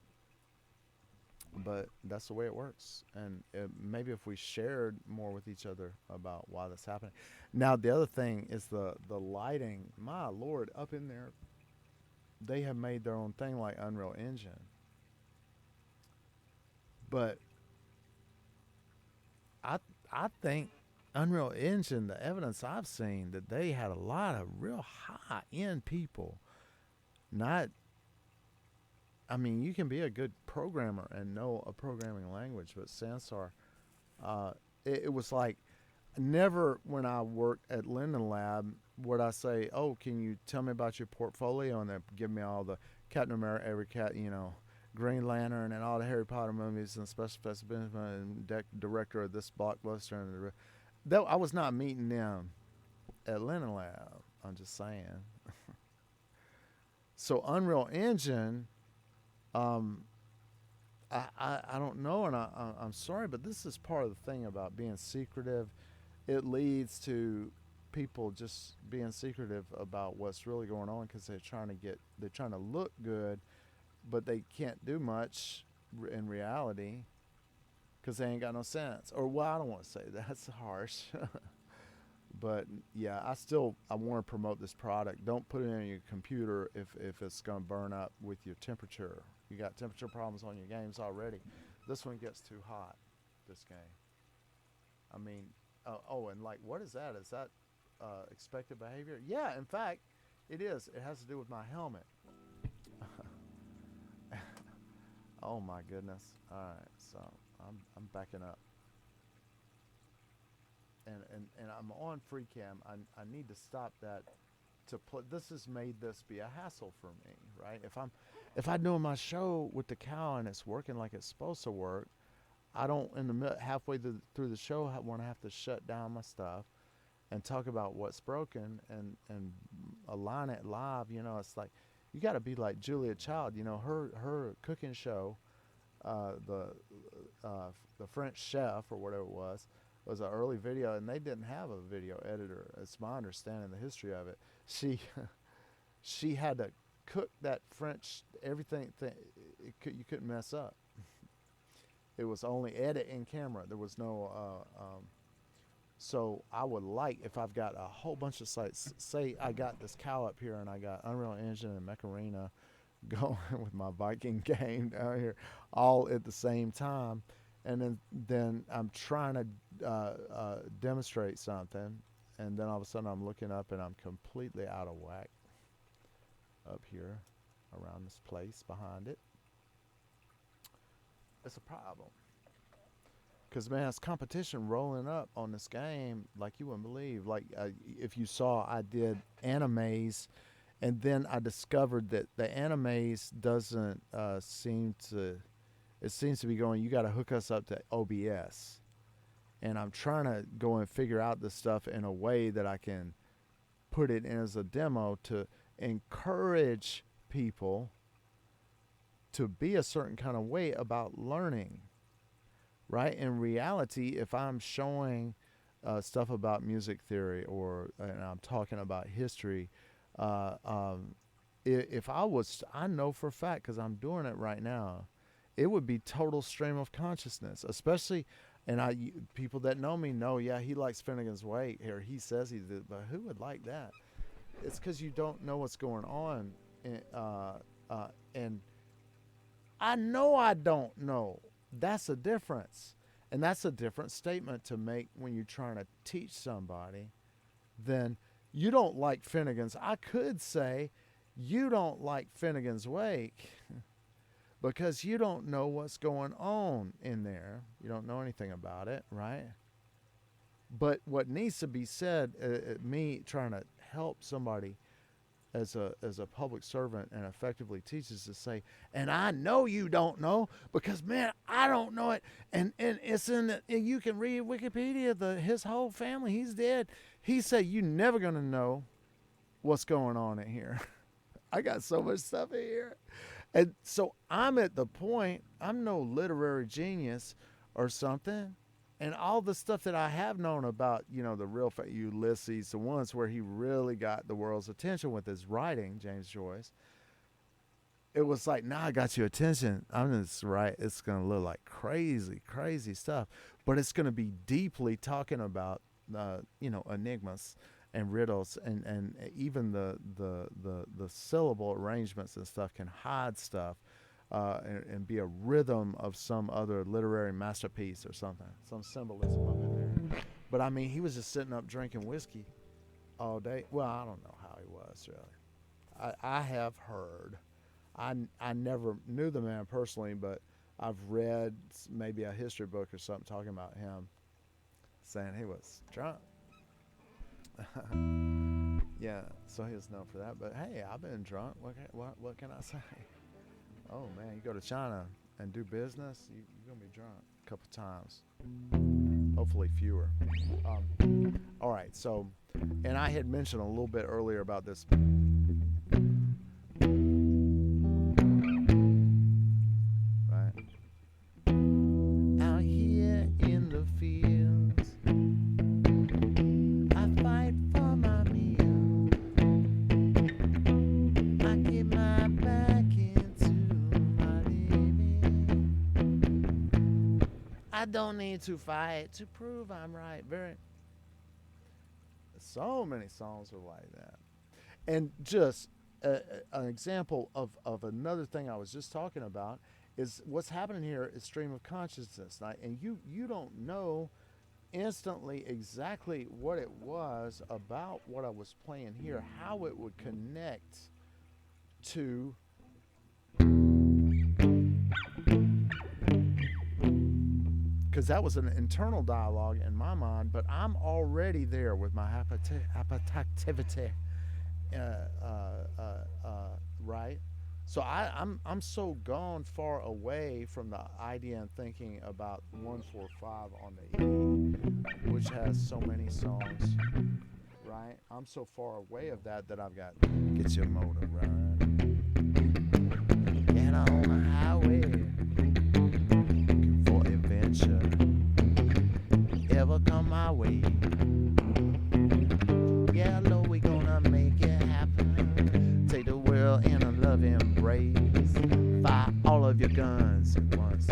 but that's the way it works. And maybe if we shared more with each other about why that's happening. Now the other thing is the lighting. My Lord, up in there, they have made their own thing like Unreal Engine. But I think Unreal Engine, the evidence I've seen, that they had a lot of real high-end people. You can be a good programmer and know a programming language, but Sansar, it was like, never when I worked at Linden Lab would I say, "Oh, can you tell me about your portfolio?" And they give me all the Captain America, every cat, Green Lantern, and all the Harry Potter movies, and special effects and director of this blockbuster. And I was not meeting them at Linden Lab. I'm just saying. So Unreal Engine, I don't know, and I'm sorry, but this is part of the thing about being secretive. It leads to people just being secretive about what's really going on because they're trying to look good, but they can't do much in reality because they ain't got no sense. Or, well, I don't want to say that's harsh. But yeah, I want to promote this product. Don't put it in your computer if it's going to burn up with your temperature. You got temperature problems on your games already. This one gets too hot, this game. And what is that? Is that expected behavior? Yeah, in fact, It is. It has to do with my helmet. Oh my goodness. All right, so I'm backing up. And I'm on free cam. I need to stop that to play. This has made this be a hassle for me, right? If I'm doing my show with the cow and it's working like it's supposed to work, I don't halfway through the show want to have to shut down my stuff and talk about what's broken and align it live. You know, it's like you got to be like Julia Child. You know, her cooking show, the French Chef or whatever it was an early video, and they didn't have a video editor. It's my understanding the history of it. She had to cook that French everything. You couldn't mess up. It was only edit in camera. There was no. So I would like if I've got a whole bunch of sites. Say I got this cow up here and I got Unreal Engine and Macarena going with my Viking game down here, all at the same time. And then I'm trying to demonstrate something, and then all of a sudden I'm looking up and I'm completely out of whack up here around this place behind it. It's a problem. Because, man, it's competition rolling up on this game like you wouldn't believe. Like, if you saw, I did animes, and then I discovered that the animes doesn't seem to... It seems to be going, you got to hook us up to OBS. And I'm trying to go and figure out this stuff in a way that I can put it in as a demo to encourage people to be a certain kind of way about learning. Right? In reality, if I'm showing stuff about music theory and I'm talking about history, if I know for a fact, because I'm doing it right now, it would be total stream of consciousness, especially, and people that know me know, yeah, he likes Finnegan's Wake, or he says he did, but who would like that? It's because you don't know what's going on, and I know I don't know. That's a difference, and that's a different statement to make when you're trying to teach somebody. Then you don't like Finnegan's. I could say you don't like Finnegan's Wake. Because you don't know what's going on in there. You don't know anything about it, right? But what needs to be said, me trying to help somebody as a public servant and effectively teach is to say, and I know you don't know because, man, I don't know it. And it's you can read Wikipedia, his whole family, he's dead. He said, you're never going to know what's going on in here. I got so much stuff in here. And so I'm at the point, I'm no literary genius or something. And all the stuff that I have known about, you know, the real Ulysses, the ones where he really got the world's attention with his writing, James Joyce. It was like, now I got your attention. I'm just right. It's going to look like crazy, crazy stuff. But it's going to be deeply talking about, enigmas and riddles, and even the syllable arrangements and stuff can hide stuff and be a rhythm of some other literary masterpiece or something, some symbolism up in there. But I mean, he was just sitting up drinking whiskey all day. Well, I don't know how he was really. I have heard. I never knew the man personally, but I've read maybe a history book or something talking about him, saying he was drunk. Yeah, so he was known for that. But hey, I've been drunk. What can I say? Oh man, you go to China and do business, you're gonna be drunk a couple times. Hopefully fewer. All right, so, and I had mentioned a little bit earlier about this. Right. Out here in the fields, I fight for my meal. I get my back into my living. I don't need to fight to prove I'm right. So many songs are like that. And just an example of another thing I was just talking about is what's happening here is stream of consciousness. And you don't know instantly exactly what it was about what I was playing here, how it would connect to because that was an internal dialogue in my mind, but I'm already there with my hyperactivity, right? So I'm so gone far away from the idea and thinking about 145 on the E, which has so many songs, right? I'm so far away of that I've got get your motor running, get on the highway, looking for adventure, ever come my way. Yeah, Lord, we gonna make it happen. Take the world in a loving embrace. Fire all of your guns at once.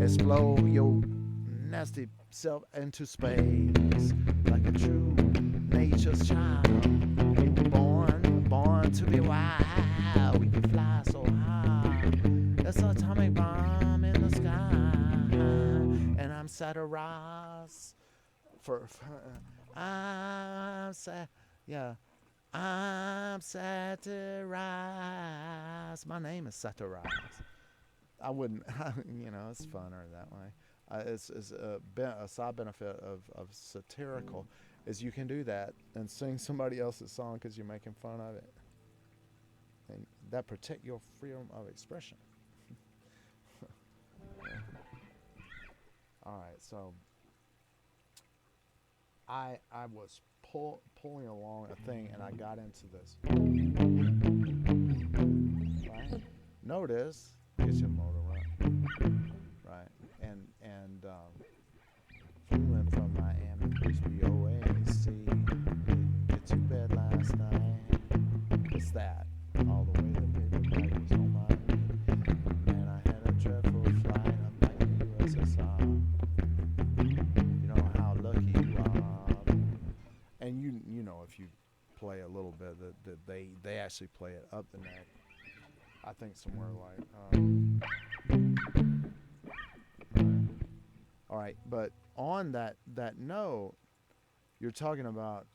Explode your nasty self into space. Like a true nature's child. We were born to be wild. We can fly so high. That's an atomic bomb in the sky. And I'm satirized. I'm satirized. My name is Satirized. I wouldn't, it's funner that way. It's a side benefit of satirical is you can do that and sing somebody else's song because you're making fun of it. And that protect your freedom of expression. All right, so I was pulling along a thing and I got into this. Right? Notice, get your motor running. Right? And went from Miami to OAC, get to bed last night. It's that. All the way the paper bag was on my knee. Man, I had a dreadful flight up like the USSR. You know how lucky you are. And you know if you play a little bit that they actually play it up the neck. I think somewhere like all right, but on that note, you're talking about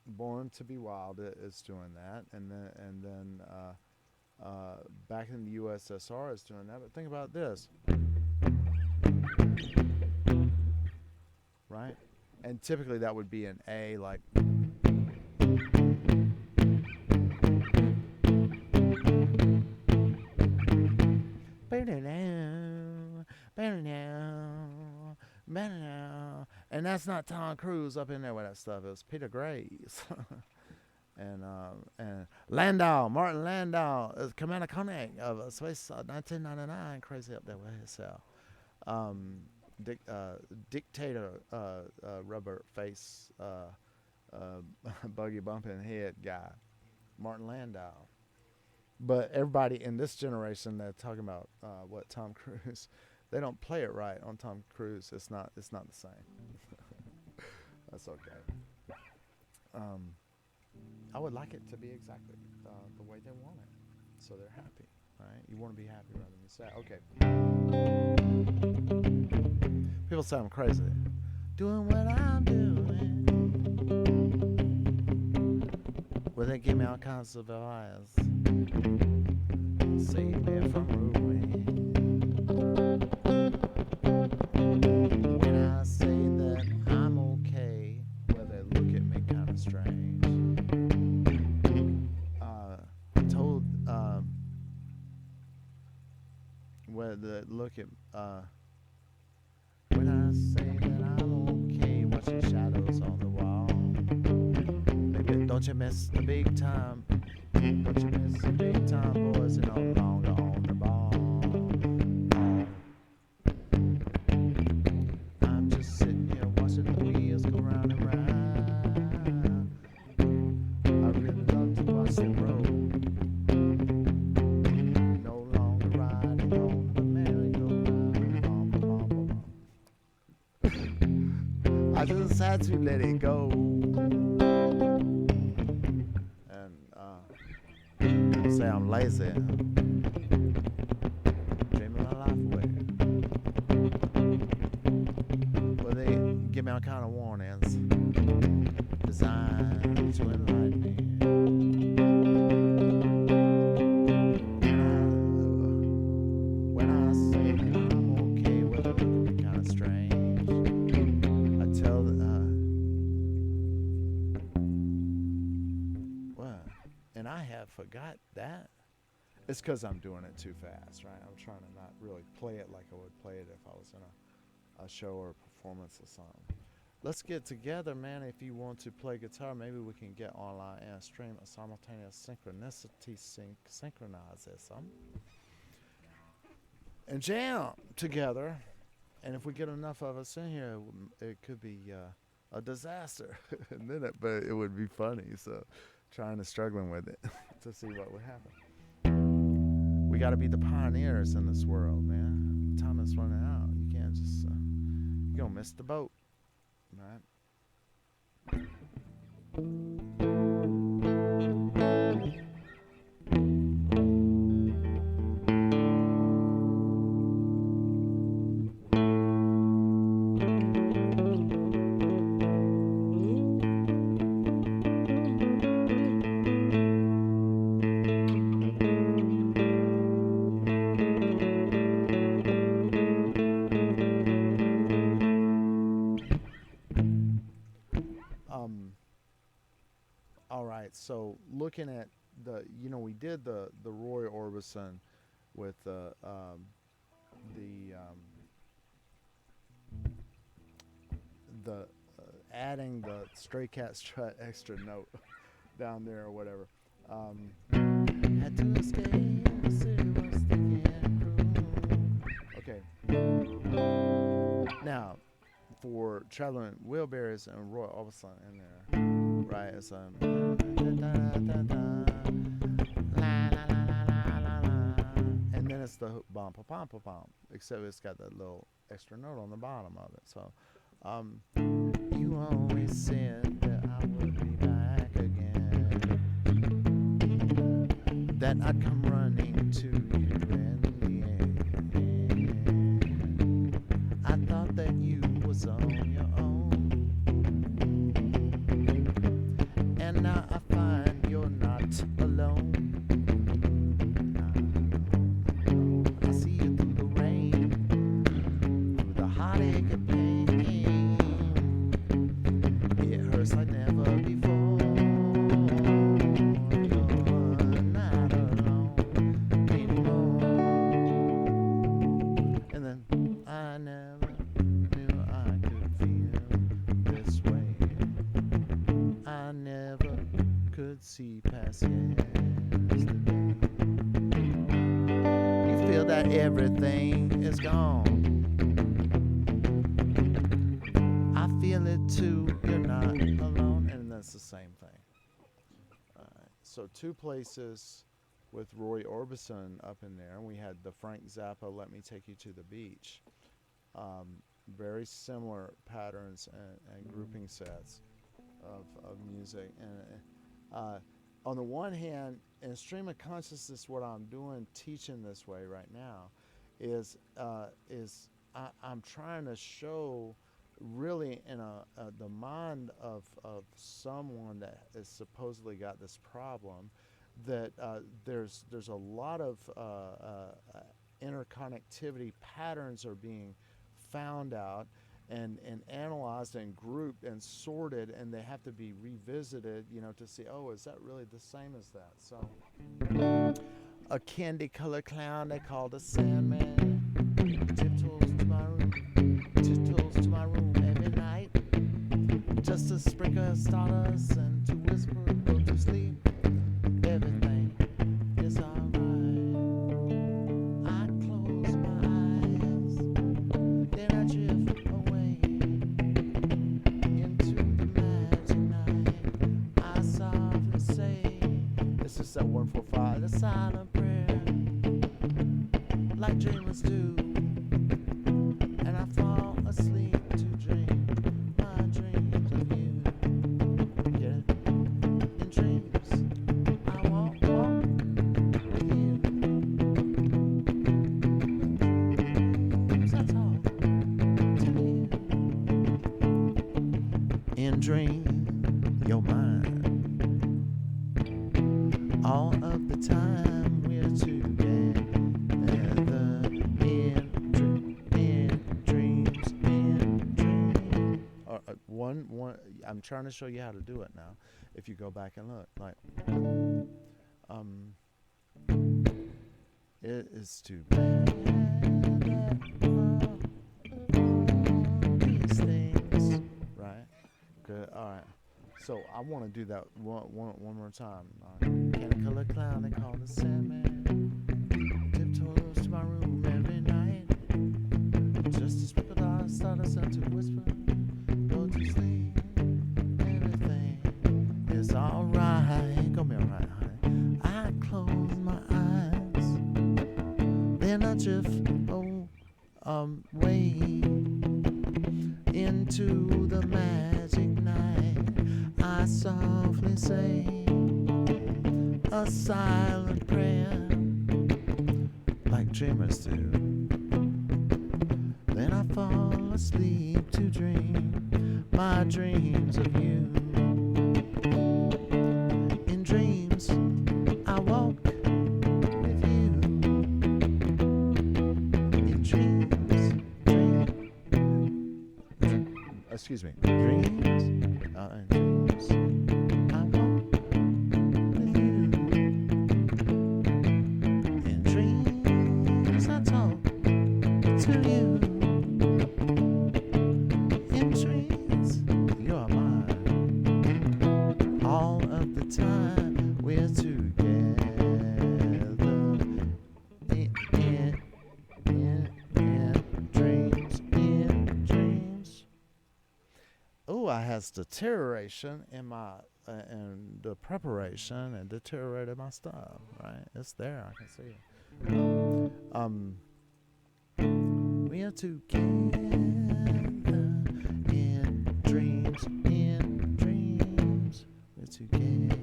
Born to Be Wild is doing that, and then back in the USSR is doing that. But think about this, right? And typically that would be an A, like. And that's not Tom Cruise up in there with that stuff. It was Peter Graves. and Martin Landau, Commander Koenig of Space 1999, crazy up there with himself. Dictator, rubber face, buggy bumping head guy, Martin Landau. But everybody in this generation that's talking about what Tom Cruise, they don't play it right on Tom Cruise. It's not the same. That's okay. I would like it to be exactly the way they want it, so they're happy, right? You want to be happy rather than sad. Okay. People say I'm crazy. Doing what I'm doing. Well, they give me all kinds of advice. Save me from ruin. When I say that I'm okay, well, they look at me kind of strange. Told, well, they look at, when I say that I'm okay, watching shadows on the wall. Maybe don't you miss the big time? Don't you miss the big time, boys? And no longer on the ball. I'm just sitting here watching the wheels go round and round. I really love to watch them roll. No longer riding on the merry-go-round. I just had to let it go. Say I'm lazy, dreaming my life away. Well, they give me all Some kind of warnings designed to enlighten me. When I say I'm okay with it, it can be kind of strange. I tell what? And I have forgot that. It's because I'm doing it too fast, right? I'm trying to not really play it like I would play it if I was in a show or a performance or something. Let's get together, man. If you want to play guitar, maybe we can get online and stream a simultaneous synchronizism and jam together. And if we get enough of us in here, it could be a disaster. But it would be funny. So trying to struggling with it to see what would happen. We got to be the pioneers in this world, man. Time is running out. You can't just, you're going to miss the boat, right? So looking at we did the Roy Orbison with adding the Stray Cat Strut extra note down there or whatever. Had to escape, the city was thinking cruel. Okay. Now, for Traveling Wheelberries and Roy Orbison in there, right? It's and then it's the bum pa pom pa pom, except it's got that little extra note on the bottom of it. So, you always said that I would be back again, that I'd come running to you in the end. I thought that you was on your own, and now I find you're not alone. I see you through the rain, through the heartache and pain. It hurts like never before. You're not alone anymore. And then I never knew I could feel this way. I never could see past yesterday. You feel that everything is gone. I feel it too, you're not alone. And that's the same thing. So two places with Roy Orbison up in there. We had the Frank Zappa, Let Me Take You to the Beach. Very similar patterns and grouping sets of music. And on the one hand, in stream of consciousness, what I'm doing, teaching this way right now, is I'm trying to show, really in the mind of someone that has supposedly got this problem, that there's a lot of interconnectivity patterns are being found out and analyzed and grouped and sorted, and they have to be revisited, to see, oh, is that really the same as that? So a candy colored clown they called a Sandman tiptoes to my room every night, just to sprinkle stardust and to whisper, go to sleep, everything is alright. I close my eyes, then I drift away into the magic night. I softly say, this is that 145, the silent prayer, like dreamers do, and I fall asleep to dream my dreams of you. Get it? In dreams, I walk with you. Dreams I talk to you. drain your mind. All of the time we're together in dreams, in dreams. One. I'm trying to show you how to do it now. If you go back and look, like, it is too bad that these things, right? Good. All right. So I want to do that one more time. Can a color clown they call the Sandman tiptoes to my room every night, just to sprinkle down stardust to whisper, go to sleep, everything is alright. Gonna be alright, honey. I close my eyes, then I drift away into the magic night. I softly say a silent prayer, like dreamers do. Then I fall asleep to dream my dreams of you. In dreams, I walk with you. In dreams, excuse me, dreams, in dreams, I walk with you. In dreams, I talk to you. In dreams, you're mine. All of the time we're together. In dreams, in dreams. Oh, I has deterioration in my and the preparation and deteriorated my stuff. Right, it's there. I can see it. We are together in dreams, in dreams. We're together.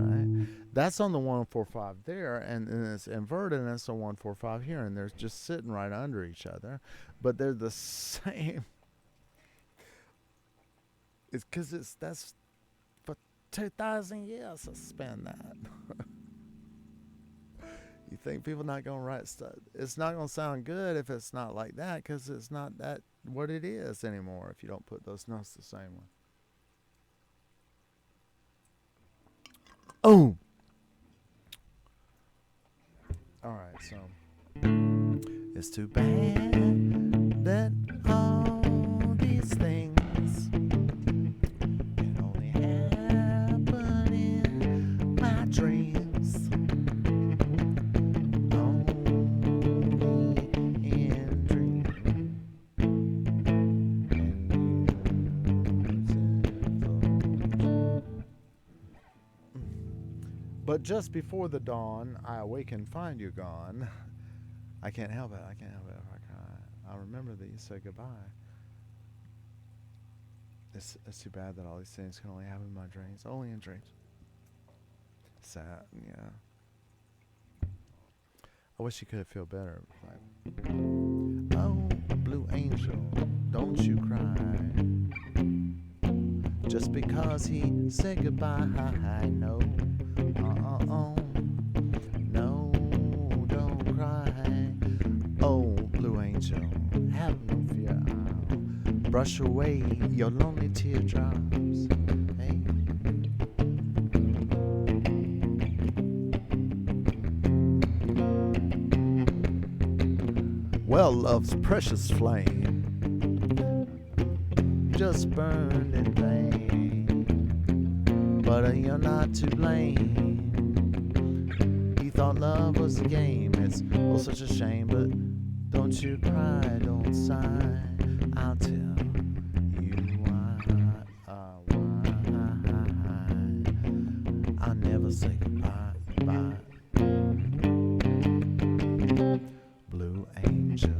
Right, that's on the 145 there, and it's inverted, and it's a 145 here, and they're just sitting right under each other, but they're the same. It's because that's for 2,000 years I spent that. You think people not gonna write stuff? It's not gonna sound good if it's not like that, because it's not that what it is anymore. If you don't put those notes the same way. Oh. All right, so it's too bad that all these things can only happen in my dreams. Only in dreams. But just before the dawn, I awake and find you gone. I can't help it. I can't help it if I cry. I remember that you said goodbye. It's too bad that all these things can only happen in my dreams. Only in dreams. Sad, yeah. I wish you could feel better. Like, oh, blue angel, don't you cry. Just because he said goodbye, no. No, don't cry. Oh, blue angel, have no fear. I'll brush away your lonely teardrops. Hey. Well, love's precious flame just burned in vain, but you're not to blame. Thought love was a game. It's oh such a shame, but don't you cry, don't sigh. I'll tell you why. I'll never say goodbye. Bye. Blue angel.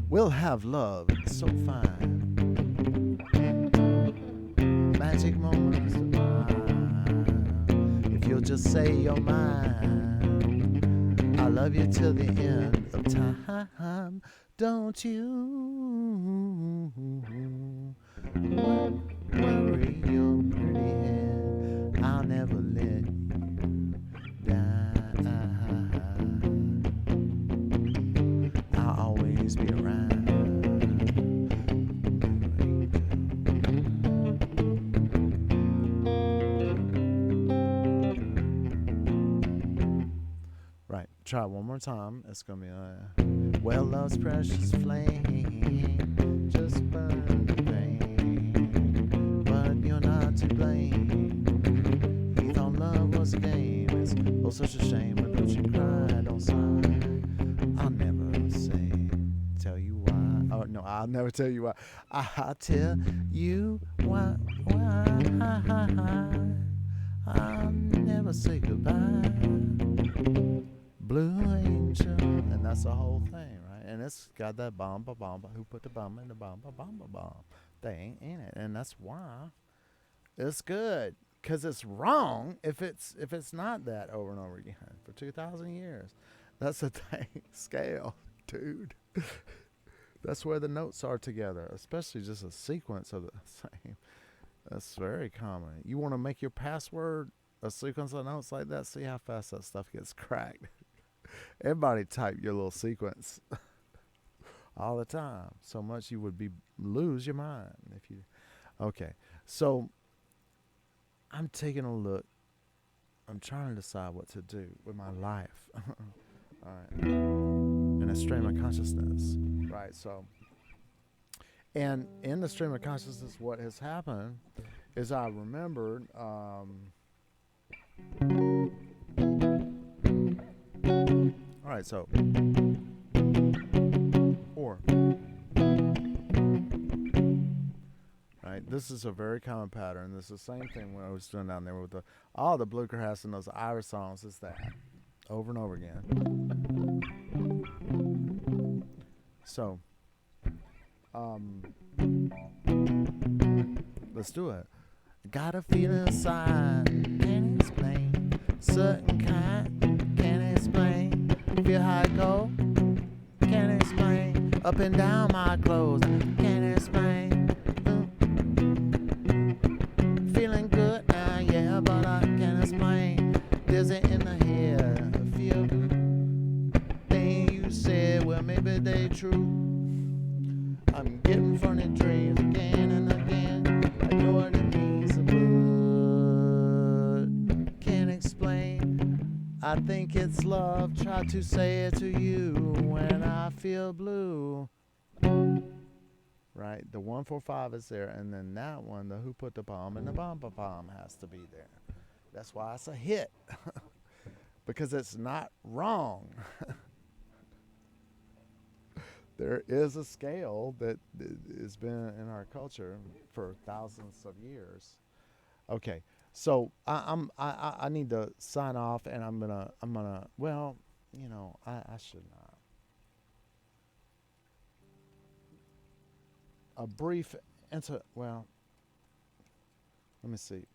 We'll have love so fine. Magic moments of mine. you'll just say you're mine. I love you till the end of time. Don't you worry your pretty head. I'll never let you down. I'll always be around. Right, try it one more time. It's gonna be well, love's precious flame just burn the pain, but you're not to blame. He thought love was a game. It's oh such a shame, but don't you cry, don't sigh. I'll never tell you why. Oh no, I'll never tell you why. I'll tell you why. I'll never say goodbye. Blue Angel, and that's the whole thing, right? And it's got that bomb, who put the bomb in the bomb thing in it, and that's why it's good, because it's wrong if it's not that over and over again for 2,000 years. That's the thing, scale, dude. That's where the notes are together, especially just a sequence of the same. That's very common. You want to make your password a sequence of notes like that? See how fast that stuff gets cracked. Everybody type your little sequence all the time. So much you would lose your mind if you. Okay, so I'm taking a look. I'm trying to decide what to do with my life. All right, in a stream of consciousness, right? So, and in the stream of consciousness, what has happened is I remembered. All right, so or right, this is a very common pattern. This is the same thing when I was doing down there with all the bluegrass and those Irish songs. It's that over and over again. So, let's do it. Got a feeling inside, can't explain. Certain kind, can't explain. Feel how I go, can't explain. Up and down my clothes, can't explain. Feeling good now, yeah, but I can't explain. Dizzy in the head, feel good. Thing you said, well maybe they true. I'm getting funny dreams again and again. I know what it means, but can't explain. I think it's love. Try to say it to you when I feel blue. Right, the 145 is there, and then that one, the who put the bomb in the bomb has to be there. That's why it's a hit, because it's not wrong. There is a scale that has been in our culture for thousands of years. Okay, so I need to sign off, and I'm gonna well, I should not. A brief let me see.